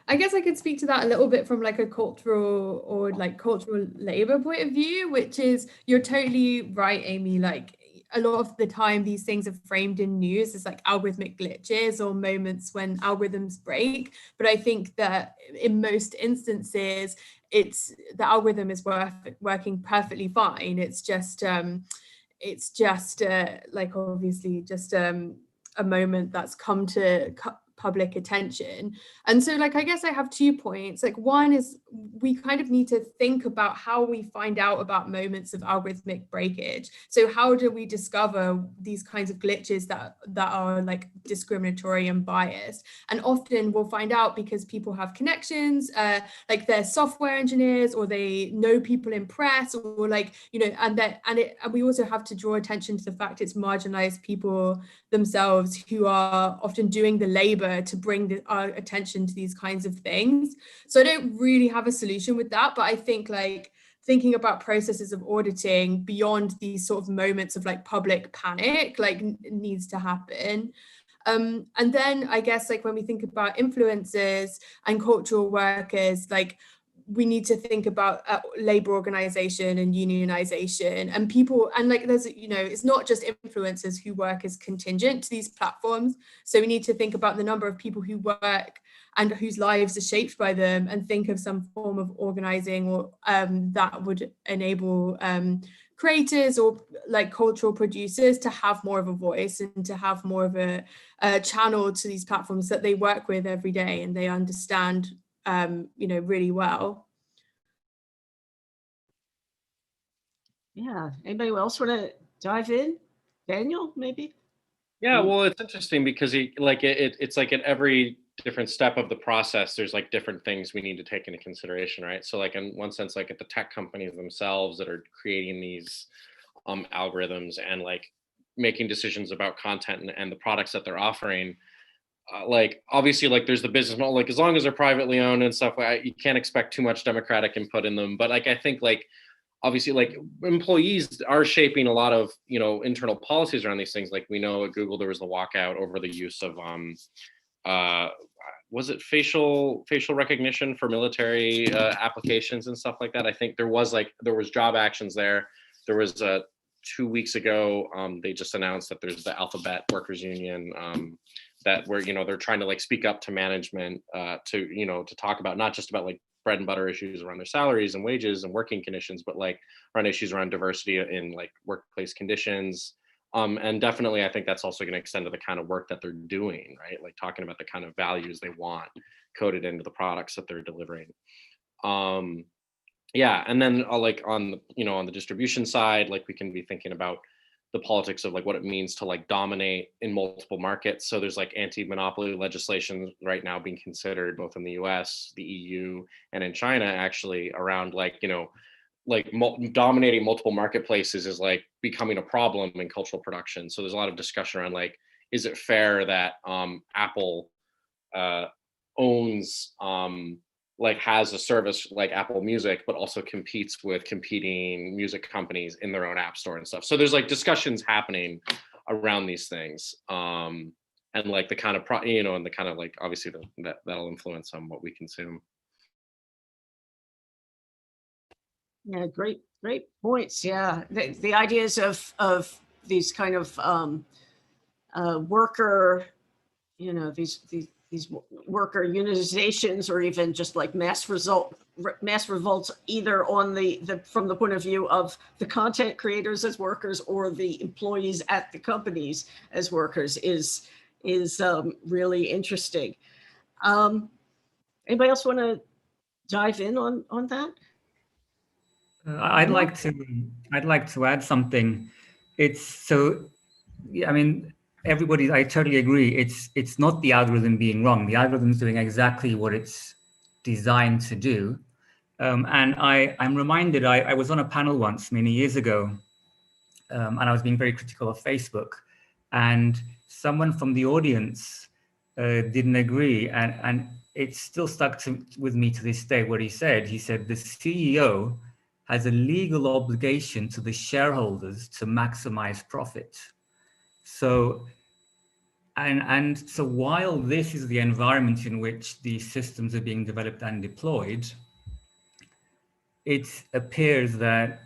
I guess I could speak to that a little bit from like a cultural or like cultural labor point of view, which is, you're totally right, Amy. Like a lot of the time these things are framed in news as like algorithmic glitches or moments when algorithms break. But I think that in most instances, the algorithm is working perfectly fine. It's just like obviously just a moment that's come to public attention. And so like, I guess I have 2 points. Like one is, we kind of need to think about how we find out about moments of algorithmic breakage. So how do we discover these kinds of glitches that are like discriminatory and biased? And often we'll find out because people have connections, like they're software engineers, or they know people in press, or like, you know, and we also have to draw attention to the fact it's marginalized people themselves who are often doing the labor to bring our attention to these kinds of things. So I don't really have a solution with that, but I think like thinking about processes of auditing beyond these sort of moments of like public panic, like needs to happen. And then I guess like when we think about influencers and cultural workers, like we need to think about labor organization and unionization and people, and like there's, you know, it's not just influencers who work as contingent to these platforms. So we need to think about the number of people who work and whose lives are shaped by them, and think of some form of organizing or that would enable creators or like cultural producers to have more of a voice and to have more of a channel to these platforms that they work with every day and they understand you know, really well. Yeah. Anybody else want to dive in? Daniel, maybe? Yeah, well, it's interesting because it's like at every different step of the process, there's like different things we need to take into consideration, right? So like in one sense, like at the tech companies themselves that are creating these algorithms and like making decisions about content and the products that they're offering, like obviously like there's the business model, like as long as they're privately owned and stuff, you can't expect too much democratic input in them. But like I think like obviously like employees are shaping a lot of, you know, internal policies around these things. Like we know at Google there was a walkout over the use of was it facial recognition for military applications and stuff like that. I think there was job actions there. There was 2 weeks ago they just announced that there's the Alphabet workers union that where, you know, they're trying to like speak up to management to, you know, to talk about not just about like bread and butter issues around their salaries and wages and working conditions, but like around issues around diversity in like workplace conditions. And definitely, I think that's also going to extend to the kind of work that they're doing, right? Like talking about the kind of values they want coded into the products that they're delivering. Yeah, and then like on the, you know, on the distribution side, like we can be thinking about the politics of like what it means to like dominate in multiple markets. So there's like anti-monopoly legislation right now being considered both in the US, the EU, and in China actually around like, you know, like dominating multiple marketplaces is like becoming a problem in cultural production. So there's a lot of discussion around like, is it fair that Apple owns like has a service like Apple Music, but also competes with competing music companies in their own app store and stuff. So there's like discussions happening around these things, and like the kind of you know, and the kind of like obviously that'll influence on what we consume. Yeah, great points. Yeah, the ideas of these kind of worker, you know, these worker unionizations, or even just like mass revolts, either on the from the point of view of the content creators as workers or the employees at the companies as workers, is really interesting. Anybody else want to dive in on that? I'd like to add something. It's so, I mean, everybody, I totally agree. It's not the algorithm being wrong. The algorithm's doing exactly what it's designed to do. And I'm reminded, I was on a panel once many years ago, and I was being very critical of Facebook, and someone from the audience didn't agree, and it still stuck with me to this day. What he said the CEO has a legal obligation to the shareholders to maximize profit. So, And so while this is the environment in which these systems are being developed and deployed, it appears that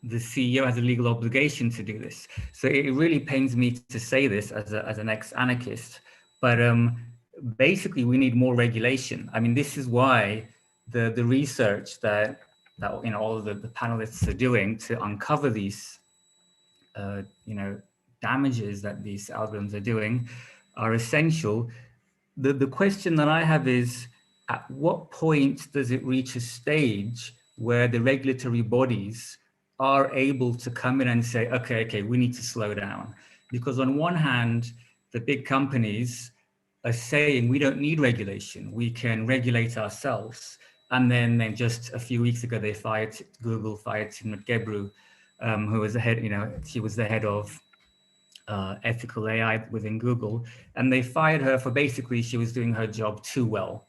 the CEO has a legal obligation to do this. So it really pains me to say this as an ex-anarchist, but basically we need more regulation. I mean, this is why the research that all of the panelists are doing to uncover these damages that these algorithms are doing are essential. The question that I have is, at what point does it reach a stage where the regulatory bodies are able to come in and say, okay, we need to slow down? Because on one hand, the big companies are saying we don't need regulation, we can regulate ourselves. And then just a few weeks ago, Google fired Timnit Gebru, who was the head, she was the head of ethical AI within Google, and they fired her for basically she was doing her job too well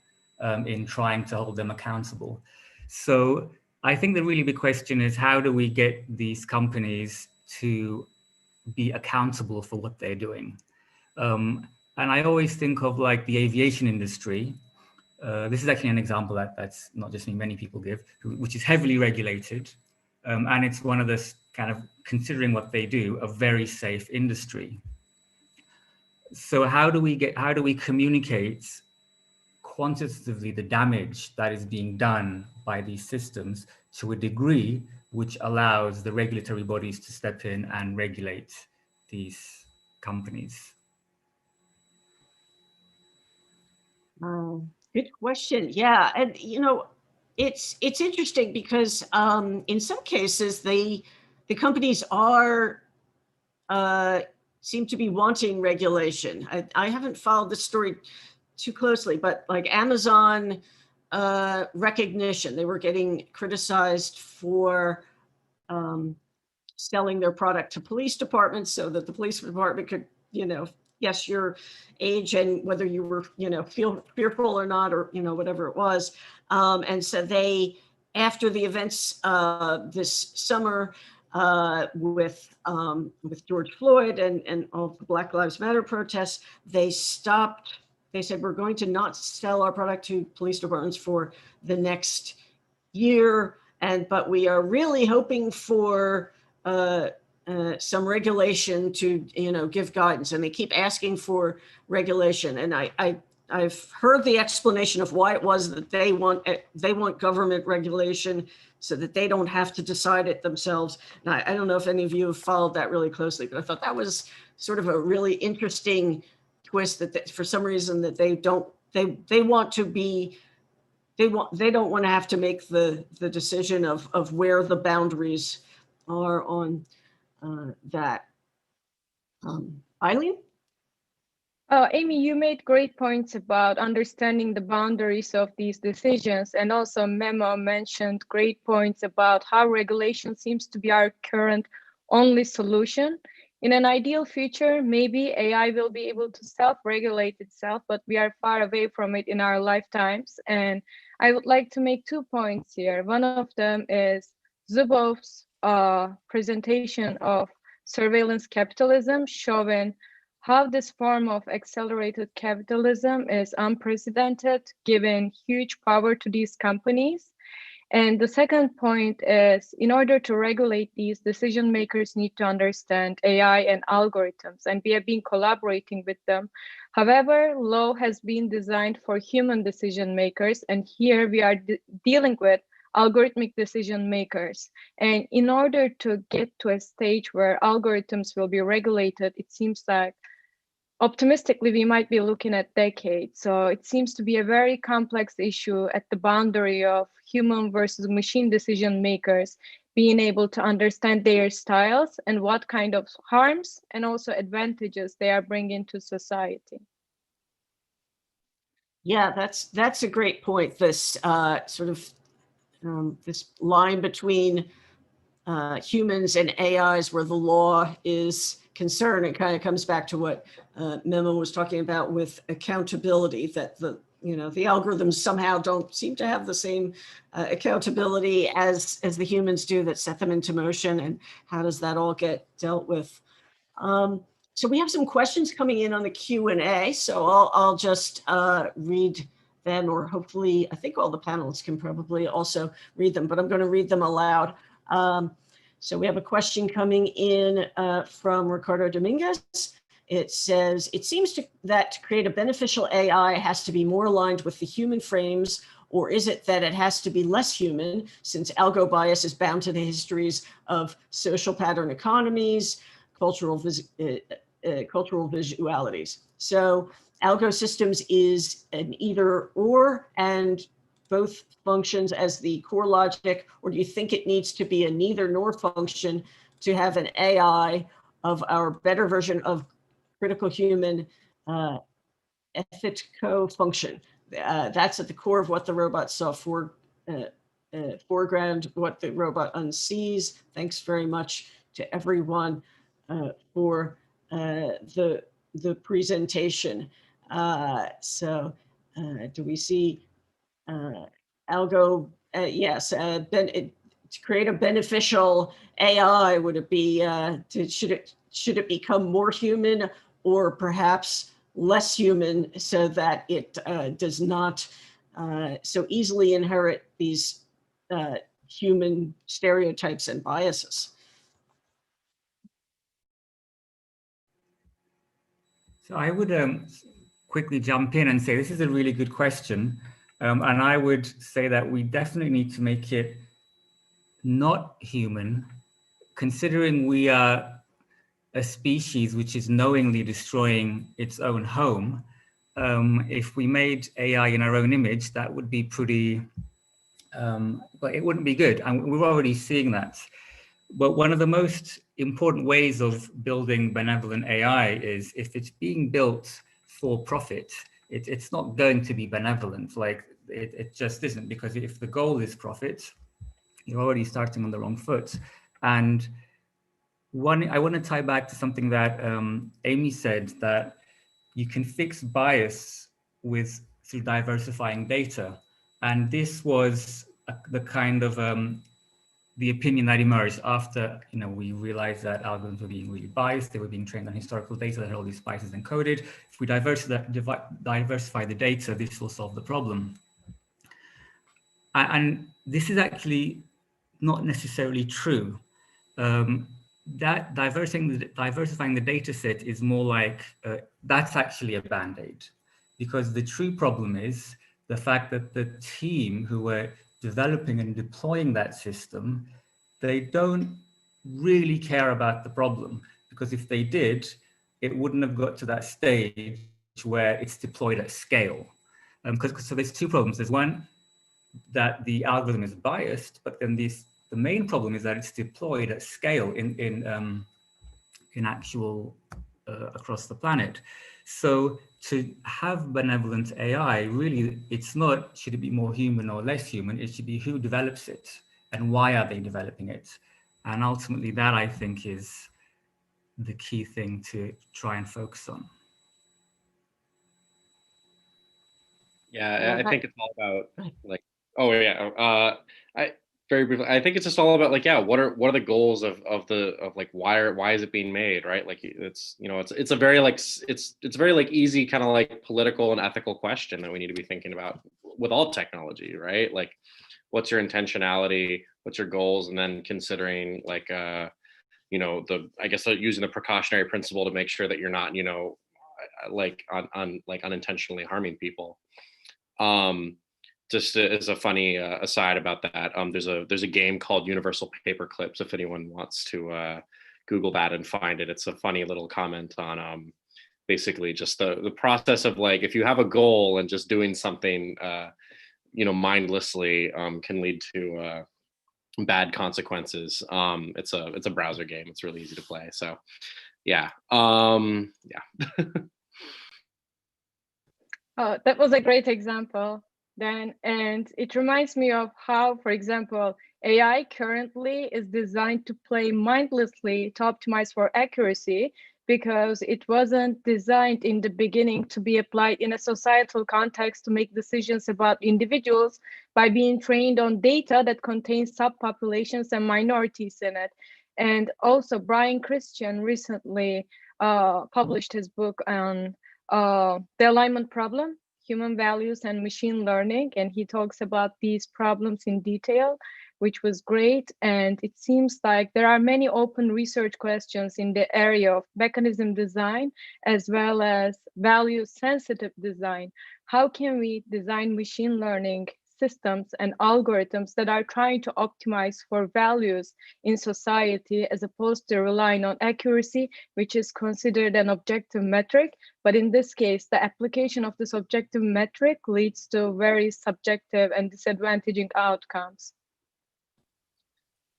in trying to hold them accountable. So I think the really big question is, how do we get these companies to be accountable for what they're doing? And I always think of like the aviation industry. This is actually an example that's not just me, many people give, which is heavily regulated. And it's one of the kind of, considering what they do, a very safe industry. So how do we communicate quantitatively the damage that is being done by these systems to a degree which allows the regulatory bodies to step in and regulate these companies? Good question. Yeah, and it's interesting because in some cases the companies are seem to be wanting regulation. I haven't followed this story too closely, but like Amazon recognition, they were getting criticized for selling their product to police departments so that the police department could, guess your age and whether you were, feel fearful or not, or, whatever it was. And so they, after the events this summer with George Floyd and all the Black Lives Matter protests, they stopped. They said, we're going to not sell our product to police departments for the next year. But we are really hoping for some regulation to, give guidance. And they keep asking for regulation. And I've heard the explanation of why it was that they want government regulation so that they don't have to decide it themselves. And I don't know if any of you have followed that really closely, but I thought that was sort of a really interesting twist, that for some reason that they don't want to have to make the decision of where the boundaries are on that. Eileen? Amy, you made great points about understanding the boundaries of these decisions, and also Memo mentioned great points about how regulation seems to be our current only solution. In an ideal future, maybe AI will be able to self-regulate itself, but we are far away from it in our lifetimes. And I would like to make 2 points here. One of them is Zubov's presentation of surveillance capitalism, showing how this form of accelerated capitalism is unprecedented, giving huge power to these companies. And the second point is, in order to regulate these, decision makers need to understand AI and algorithms, and we have been collaborating with them. However, law has been designed for human decision makers, and here we are dealing with algorithmic decision makers. And in order to get to a stage where algorithms will be regulated, it seems like optimistically, we might be looking at decades. So it seems to be a very complex issue at the boundary of human versus machine decision makers being able to understand their styles and what kind of harms and also advantages they are bringing to society. Yeah, that's a great point. This sort of this line between humans and AIs, where the law is concerned, it kind of comes back to what Memo was talking about with accountability, that the algorithms somehow don't seem to have the same accountability as the humans do that set them into motion, and how does that all get dealt with? So we have some questions coming in on the Q&A. So I'll just read them, or hopefully, I think all the panelists can probably also read them, but I'm going to read them aloud. So we have a question coming in from Ricardo Dominguez. It says, it seems that to create a beneficial AI has to be more aligned with the human frames, or is it that it has to be less human, since algo bias is bound to the histories of social pattern economies, cultural visualities? So algo systems is an either or, and both functions as the core logic, or do you think it needs to be a neither nor function to have an AI of our better version of critical human ethico function? That's at the core of what the robot saw foreground, what the robot unsees. Thanks very much to everyone for the presentation. Do we see algo? Yes, to create a beneficial AI, would it be should it become more human, or perhaps less human, so that it does not so easily inherit these human stereotypes and biases? So I would quickly jump in and say this is a really good question. And I would say that we definitely need to make it not human, considering we are a species which is knowingly destroying its own home. If we made AI in our own image, that would be pretty, but it wouldn't be good. And we're already seeing that. But one of the most important ways of building benevolent AI is if it's being built for profit, it's not going to be benevolent. Like it just isn't, because if the goal is profit, you're already starting on the wrong foot. And I want to tie back to something that Amy said, that you can fix bias through diversifying data. And this was the kind of the opinion that emerged after we realized that algorithms were being really biased. They were being trained on historical data that had all these biases encoded. If we diversify the data, this will solve the problem. And this is actually not necessarily true. That diversifying the data set is more like, that's actually a band-aid, because the true problem is the fact that the team who were developing and deploying that system, they don't really care about the problem, because if they did, it wouldn't have got to that stage where it's deployed at scale. So there's two problems. There's one, that the algorithm is biased, but then the main problem is that it's deployed at scale in actual across the planet. So to have benevolent AI, really, it's not, should it be more human or less human? It should be who develops it and why are they developing it? And ultimately that, I think, is the key thing to try and focus on. Yeah, I think it's all about like, oh yeah, very briefly, I think it's just all about like, yeah, what are the goals of like why is it being made, right? Like it's it's a very like it's very like easy kind of like political and ethical question that we need to be thinking about with all technology, right? Like, what's your intentionality, what's your goals, and then considering like I guess using the precautionary principle to make sure that you're not like unintentionally harming people. Just as a funny aside about that, there's a game called Universal Paperclips, if anyone wants to Google that and find it. It's a funny little comment on basically just the process of like, if you have a goal and just doing something mindlessly can lead to bad consequences. It's a browser game. It's really easy to play. So yeah. Yeah. That was a great example, Dan. And it reminds me of how, for example, AI currently is designed to play mindlessly to optimize for accuracy, because it wasn't designed in the beginning to be applied in a societal context to make decisions about individuals by being trained on data that contains subpopulations and minorities in it. And also Brian Christian recently published his book on the alignment problem, human values and machine learning, and he talks about these problems in detail, which was great. And it seems like there are many open research questions in the area of mechanism design as well as value sensitive design. How can we design machine learning systems and algorithms that are trying to optimize for values in society as opposed to relying on accuracy, which is considered an objective metric. But in this case, the application of this objective metric leads to very subjective and disadvantaging outcomes.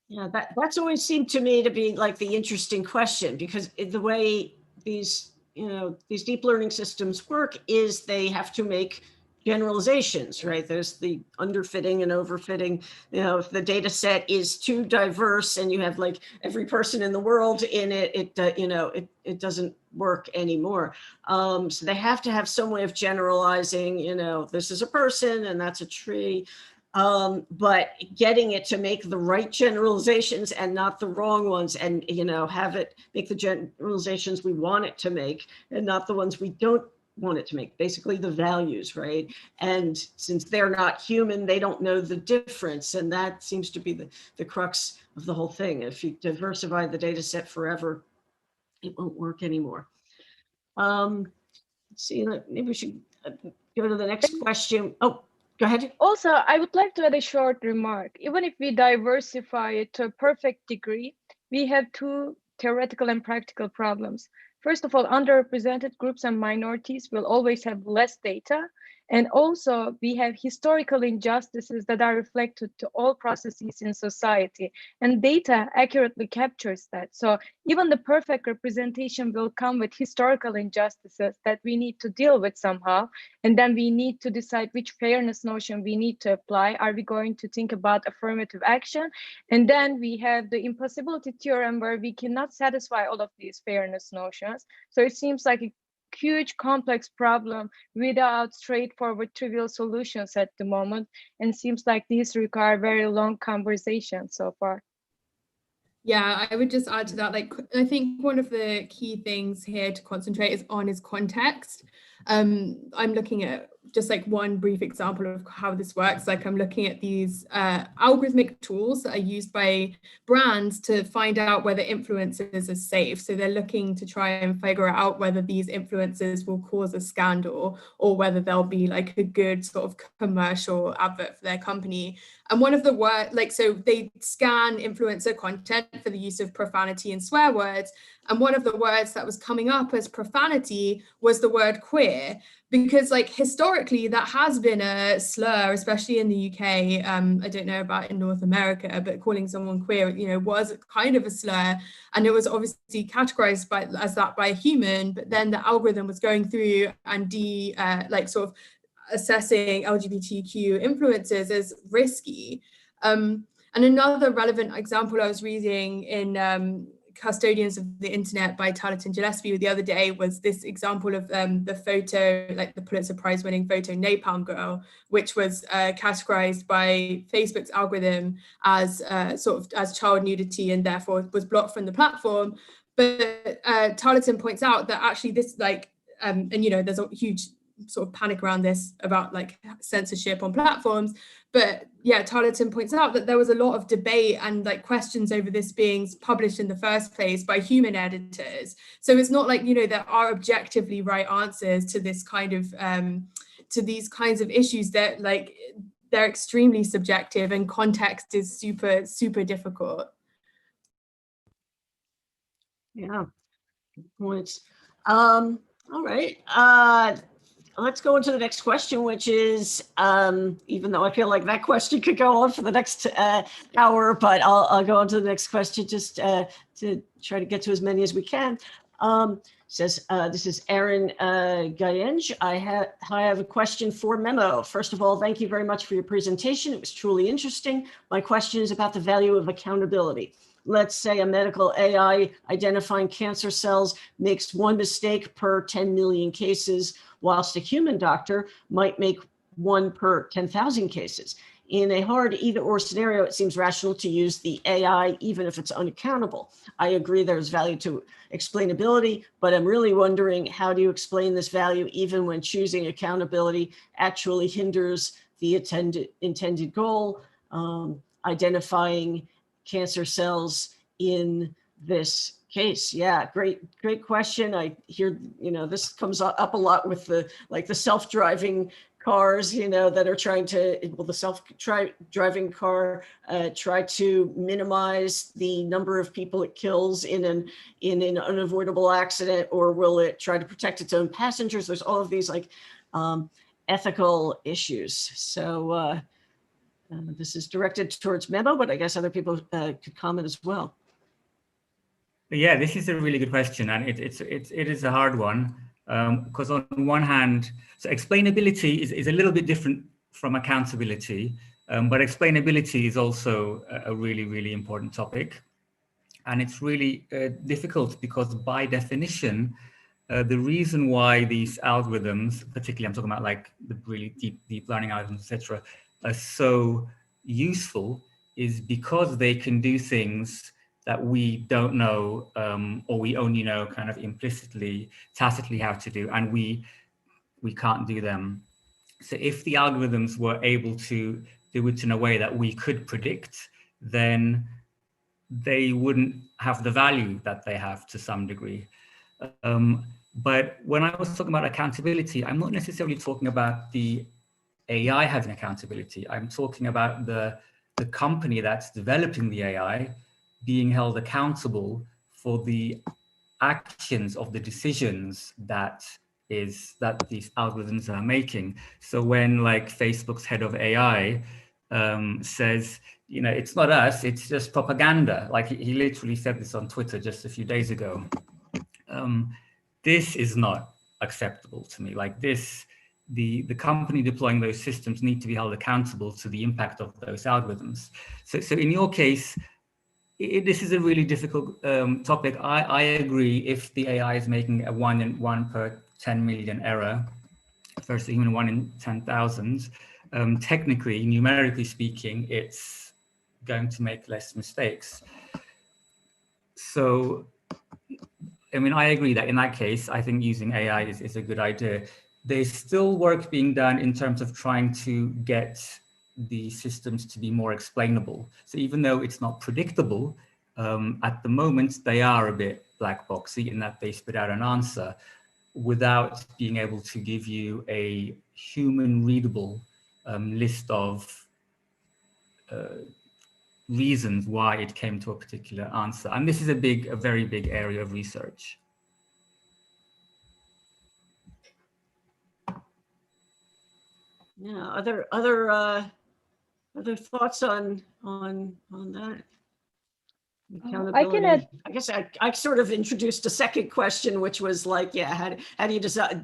Yeah, that's always seemed to me to be like the interesting question, because the way these deep learning systems work is they have to make generalizations, right? There's the underfitting and overfitting. If the data set is too diverse and you have like every person in the world in it, it doesn't work anymore. So they have to have some way of generalizing, this is a person and that's a tree. But getting it to make the right generalizations and not the wrong ones, and have it make the generalizations we want it to make and not the ones we don't want it to make, basically the values, right? And since they're not human, they don't know the difference, and that seems to be the crux of the whole thing. If you diversify the data set forever, it won't work anymore. Let's see, maybe we should go to the next question. Oh, go ahead. Also, I would like to add a short remark. Even if we diversify it to a perfect degree, we have two theoretical and practical problems. First of all, underrepresented groups and minorities will always have less data. And also, we have historical injustices that are reflected to all processes in society. And data accurately captures that. So even the perfect representation will come with historical injustices that we need to deal with somehow. And then we need to decide which fairness notion we need to apply. Are we going to think about affirmative action? And then we have the impossibility theorem where we cannot satisfy all of these fairness notions. So it seems like a huge complex problem without straightforward trivial solutions at the moment, and seems like these require very long conversations so far. Yeah, I would just add to that, like, I think one of the key things here to concentrate is context. I'm looking at just like one brief example of how this works. Like, I'm looking at these algorithmic tools that are used by brands to find out whether influencers are safe. So they're looking to try and figure out whether these influencers will cause a scandal or whether they'll be like a good sort of commercial advert for their company. And one of the words, like, so they scan influencer content for the use of profanity and swear words. And one of the words that was coming up as profanity was the word queer, because like historically that has been a slur, especially in the UK. I don't know about in North America, but calling someone queer, was kind of a slur, and it was obviously categorized as that by a human. But then the algorithm was going through and sort of assessing LGBTQ influencers as risky. And another relevant example I was reading in Custodians of the Internet by Talit and Gillespie the other day was this example of the photo, like the Pulitzer Prize winning photo Napalm Girl, which was categorized by Facebook's algorithm as as child nudity and therefore was blocked from the platform. But Tarleton points out that actually this there's a huge sort of panic around this about like censorship on platforms. But yeah, Tarleton points out that there was a lot of debate and like questions over this being published in the first place by human editors. So it's not like, there are objectively right answers to this kind of, to these kinds of issues that like, they're extremely subjective and context is super, super difficult. Yeah, good points. All right. Let's go into the next question, which is, even though I feel like that question could go on for the next hour, but I'll go on to the next question just to try to get to as many as we can. Says, this is Aaron Gayenge. I have a question for Memo. First of all, thank you very much for your presentation. It was truly interesting. My question is about the value of accountability. Let's say a medical AI identifying cancer cells makes one mistake per 10 million cases, whilst a human doctor might make one per 10,000 cases. In a hard either or scenario, it seems rational to use the AI, even if it's unaccountable. I agree there's value to explainability, but I'm really wondering, how do you explain this value even when choosing accountability actually hinders the intended goal, identifying cancer cells in this case? Yeah, great question. I hear, this comes up a lot with the self-driving cars, that are trying to, the self-driving car try to minimize the number of people it kills in an unavoidable accident, or will it try to protect its own passengers? There's all of these ethical issues. So this is directed towards Memo, but I guess other people could comment as well. Yeah, this is a really good question, and it is a hard one, because on one hand, so explainability is a little bit different from accountability, but explainability is also a really, really important topic. And it's really difficult because by definition, the reason why these algorithms, particularly I'm talking about like the really deep learning algorithms, etc., are so useful is because they can do things that we don't know, or we only know kind of implicitly, tacitly how to do, and we can't do them. So if the algorithms were able to do it in a way that we could predict, then they wouldn't have the value that they have to some degree. But when I was talking about accountability, I'm not necessarily talking about the AI having accountability. I'm talking about the company that's developing the AI being held accountable for the actions of the decisions that these algorithms are making. So when like Facebook's head of AI says, it's not us, it's just propaganda. Like he literally said this on Twitter just a few days ago. This is not acceptable to me. Like this, the company deploying those systems need to be held accountable to the impact of those algorithms. So in your case, this is a really difficult topic. I agree, if the AI is making a 1 per 10 million error versus even 1 in 10,000, technically, numerically speaking, it's going to make less mistakes. So, I mean, I agree that in that case, I think using AI is a good idea. There's still work being done in terms of trying to get the systems to be more explainable. So even though it's not predictable, at the moment, they are a bit black boxy in that they spit out an answer without being able to give you a human readable list of reasons why it came to a particular answer. And this is a very big area of research. Yeah, other thoughts on that? I can add. I guess I sort of introduced a second question, which was like, yeah, how do you decide?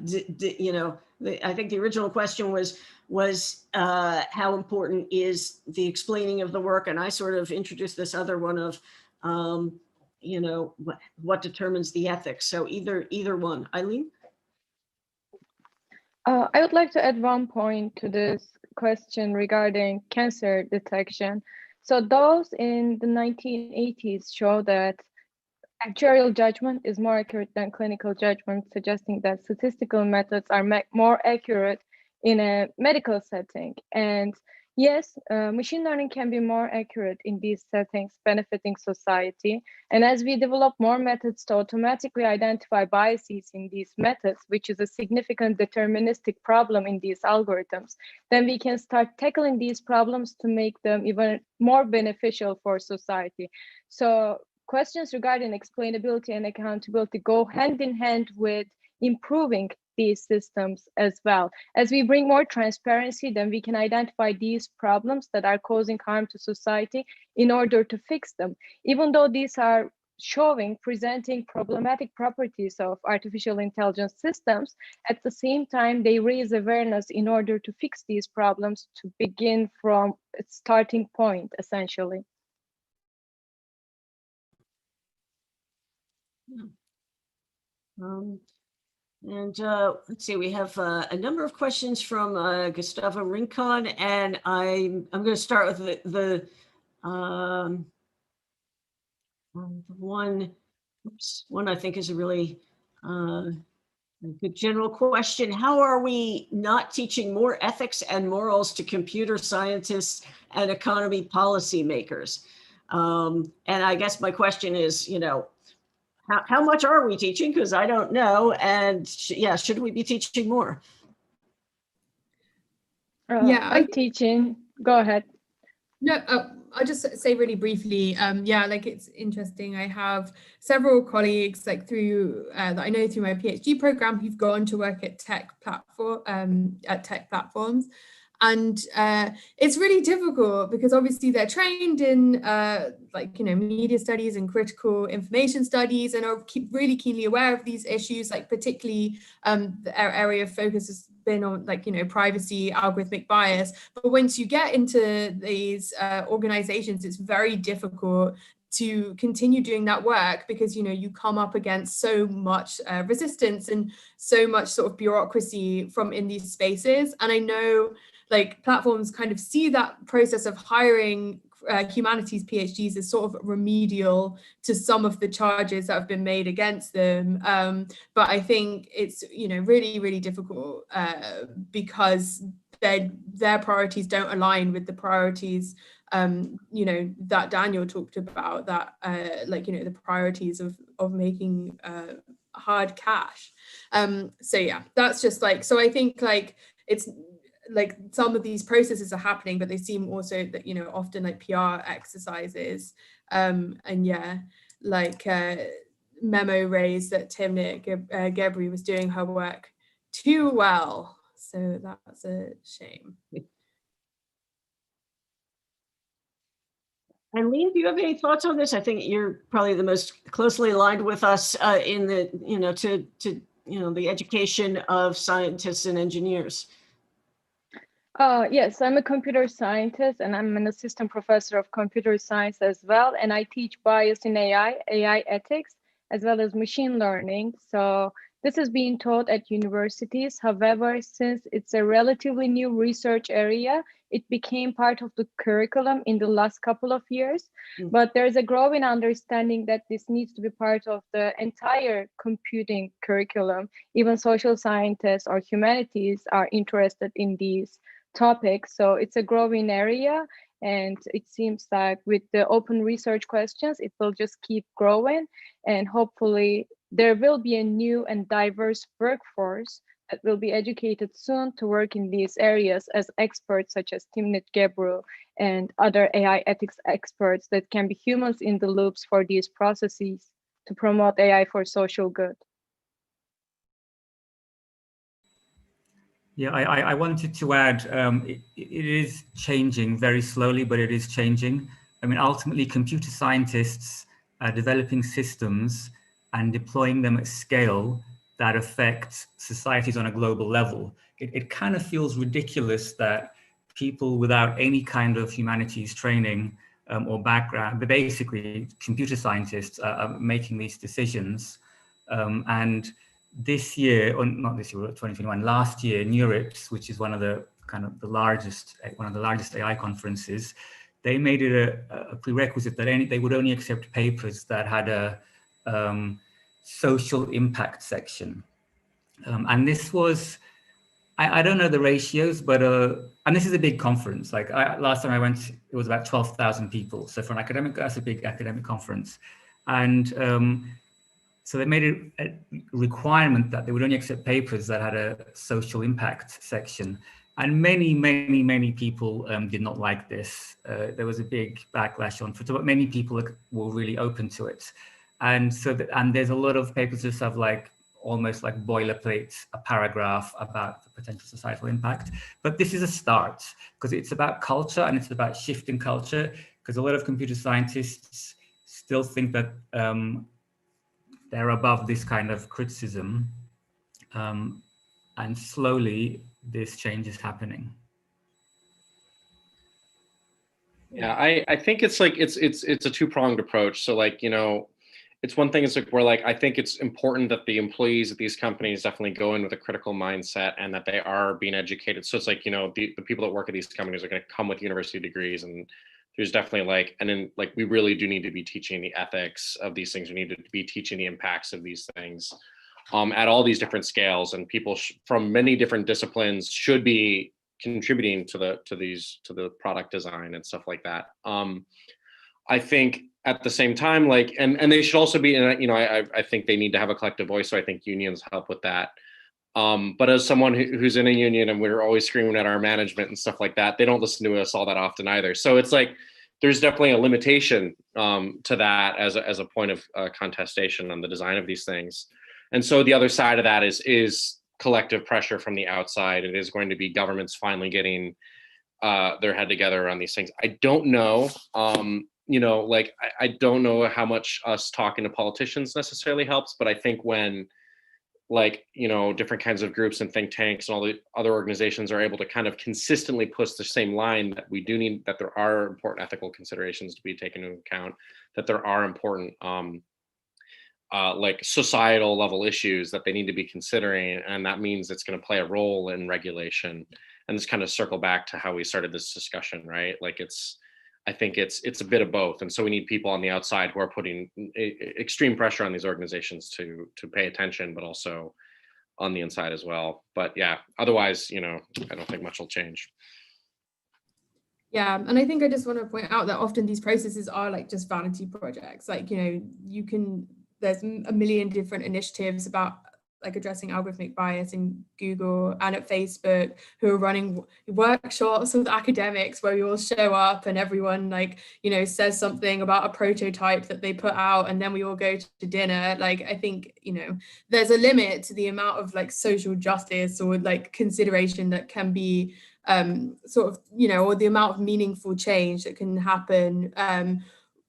I think the original question was how important is the explaining of the work, and I sort of introduced this other one of, what determines the ethics. So either one. Eileen? I would like to add one point to this question regarding cancer detection. So those in the 1980s show that actuarial judgment is more accurate than clinical judgment, suggesting that statistical methods are more accurate in a medical setting. And yes, machine learning can be more accurate in these settings, benefiting society. And as we develop more methods to automatically identify biases in these methods, which is a significant deterministic problem in these algorithms, then we can start tackling these problems to make them even more beneficial for society. So questions regarding explainability and accountability go hand in hand with improving these systems as well. As we bring more transparency, then we can identify these problems that are causing harm to society in order to fix them. Even though these are presenting problematic properties of artificial intelligence systems, at the same time, they raise awareness in order to fix these problems, to begin from a starting point, essentially. And let's see, we have a number of questions from Gustavo Rincon, and I'm going to start with the one I think is a really a good general question. How are we not teaching more ethics and morals to computer scientists and economy policymakers? And I guess my question is, you know, how much are we teaching? Because I don't know. And yeah, should we be teaching more? Yeah, I'm teaching. Go ahead. No, I'll just say really briefly, yeah, like it's interesting. I have several colleagues like through that I know through my PhD program who've gone to work at tech platforms. And it's really difficult because obviously they're trained in like, you know, media studies and critical information studies and are really keenly aware of these issues, like particularly the area of focus has been on like, you know, privacy, algorithmic bias. But once you get into these organizations, it's very difficult to continue doing that work because, you know, you come up against so much resistance and so much sort of bureaucracy from in these spaces. And I know like platforms kind of see that process of hiring humanities PhDs as sort of remedial to some of the charges that have been made against them. But I think it's, you know, really, really difficult because their priorities don't align with the priorities, you know, that Daniel talked about, that like, you know, the priorities of making hard cash. So yeah, that's just like, so I think like it's like some of these processes are happening, but they seem also that, you know, often like PR exercises. And yeah, like Memo raised that Timnit Gebru was doing her work too well. So that's a shame. Eileen, do you have any thoughts on this? I think you're probably the most closely aligned with us in the, you know, to you know, the education of scientists and engineers. Yes, I'm a computer scientist and I'm an assistant professor of computer science as well. And I teach bias in AI ethics, as well as machine learning. So this is being taught at universities. However, since it's a relatively new research area, it became part of the curriculum in the last couple of years. But there's a growing understanding that this needs to be part of the entire computing curriculum. Even social scientists or humanities are interested in these topics. So it's a growing area, and it seems like with the open research questions, it will just keep growing, and hopefully there will be a new and diverse workforce that will be educated soon to work in these areas as experts such as Timnit Gebru and other AI ethics experts that can be humans in the loops for these processes to promote AI for social good. Yeah, I wanted to add, it is changing very slowly, but it is changing. I mean, ultimately, computer scientists are developing systems and deploying them at scale that affect societies on a global level. It kind of feels ridiculous that people without any kind of humanities training or background, but basically computer scientists are making these decisions. And this year, or not this year, 2021, last year, NeurIPS, which is one of the largest AI conferences, they made it a prerequisite that they would only accept papers that had a social impact section. And this was, I don't know the ratios, but, and this is a big conference. Like last time I went, it was about 12,000 people. So for an academic, that's a big academic conference. And so they made it a requirement that they would only accept papers that had a social impact section. And many people did not like this. There was a big backlash on Twitter, but many people were really open to it. And so, and there's a lot of papers that have like almost like boilerplate, a paragraph about the potential societal impact. But this is a start because it's about culture and it's about shifting culture, because a lot of computer scientists still think that they're above this kind of criticism, and slowly this change is happening. Yeah, I think it's like it's a two-pronged approach. So like, you know, it's one thing, it's like, we're like, I think it's important that the employees at these companies definitely go in with a critical mindset and that they are being educated. So it's like, you know, the people that work at these companies are going to come with university degrees, and there's definitely like, and then like, we really do need to be teaching the ethics of these things. We need to be teaching the impacts of these things at all these different scales, and people from many different disciplines should be contributing to the product design and stuff like that. I think at the same time, like, and they should also be, you know, I think they need to have a collective voice. So I think unions help with that. But as someone who's in a union and we're always screaming at our management and stuff like that, they don't listen to us all that often either. So it's like, there's definitely a limitation to that as a point of contestation on the design of these things. And so the other side of that is collective pressure from the outside. It is going to be governments finally getting their head together on these things. I don't know, you know, like, I don't know how much us talking to politicians necessarily helps, but I think when, like, you know, different kinds of groups and think tanks and all the other organizations are able to kind of consistently push the same line, that we do need, that there are important ethical considerations to be taken into account, that there are important like societal level issues that they need to be considering, and that means it's going to play a role in regulation. And this kind of circle back to how we started this discussion, right? Like, I think it's a bit of both. And so we need people on the outside who are putting extreme pressure on these organizations to pay attention, but also on the inside as well. But yeah, otherwise, you know, I don't think much will change. Yeah, and I think I just want to point out that often these processes are like just vanity projects. Like, you know, there's a million different initiatives about like addressing algorithmic bias in Google and at Facebook, who are running workshops with academics where we all show up and everyone, like, you know, says something about a prototype that they put out, and then we all go to dinner. Like, I think, you know, there's a limit to the amount of like social justice or like consideration that can be sort of, you know, or the amount of meaningful change that can happen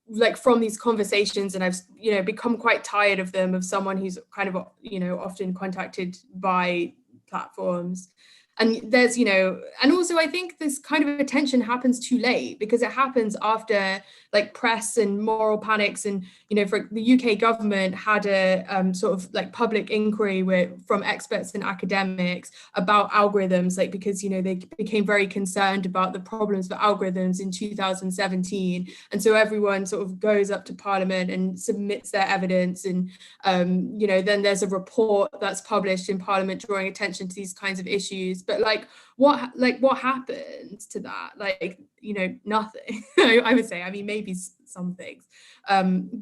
like from these conversations. And I've, you know, become quite tired of them, of someone who's kind of, you know, often contacted by platforms. And there's, you know, and also I think this kind of attention happens too late, because it happens after like press and moral panics. And, you know, for the UK government had a sort of like public inquiry from experts and academics about algorithms, like, because, you know, they became very concerned about the problems with algorithms in 2017. And so everyone sort of goes up to Parliament and submits their evidence. And, you know, then there's a report that's published in Parliament drawing attention to these kinds of issues. But like what happens to that? Like, you know, nothing. I would say, I mean, maybe some things,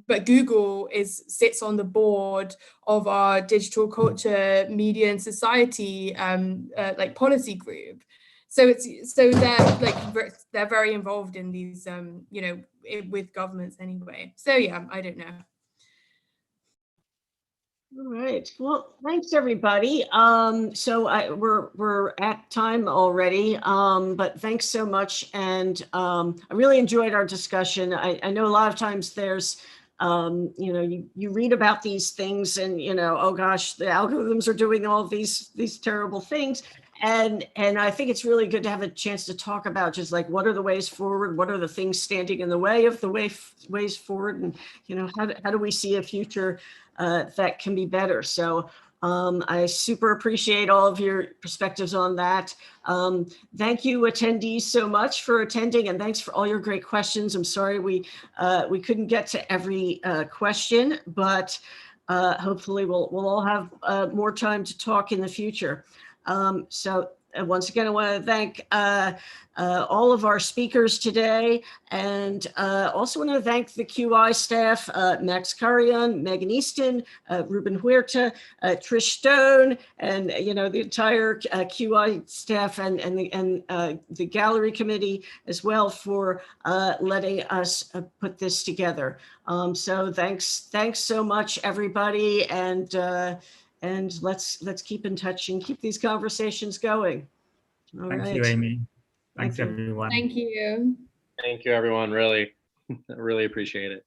but Google sits on the board of our digital culture, media and society like policy group. So they're very involved in these you know, with governments anyway. So yeah, I don't know. All right. Well, thanks everybody. So we're at time already, but thanks so much. And I really enjoyed our discussion. I know a lot of times there's, you know, you read about these things and, you know, oh gosh, the algorithms are doing all these terrible things. And I think it's really good to have a chance to talk about just like, what are the ways forward? What are the things standing in the way of the ways forward? And, you know, how do we see a future that can be better? So I super appreciate all of your perspectives on that. Thank you, attendees, so much for attending, and thanks for all your great questions. I'm sorry we couldn't get to every question, but hopefully we'll all have more time to talk in the future. So once again, I want to thank all of our speakers today, and also want to thank the QI staff, Max Carion, Megan Easton, Ruben Huerta, Trish Stone, and, you know, the entire QI staff and the gallery committee as well for letting us put this together. So thanks so much, everybody, and let's keep in touch and keep these conversations going. All right. Thank you, Amy. Thanks, Thank you. everyone. Thank you. Thank you, everyone. Really, really appreciate it.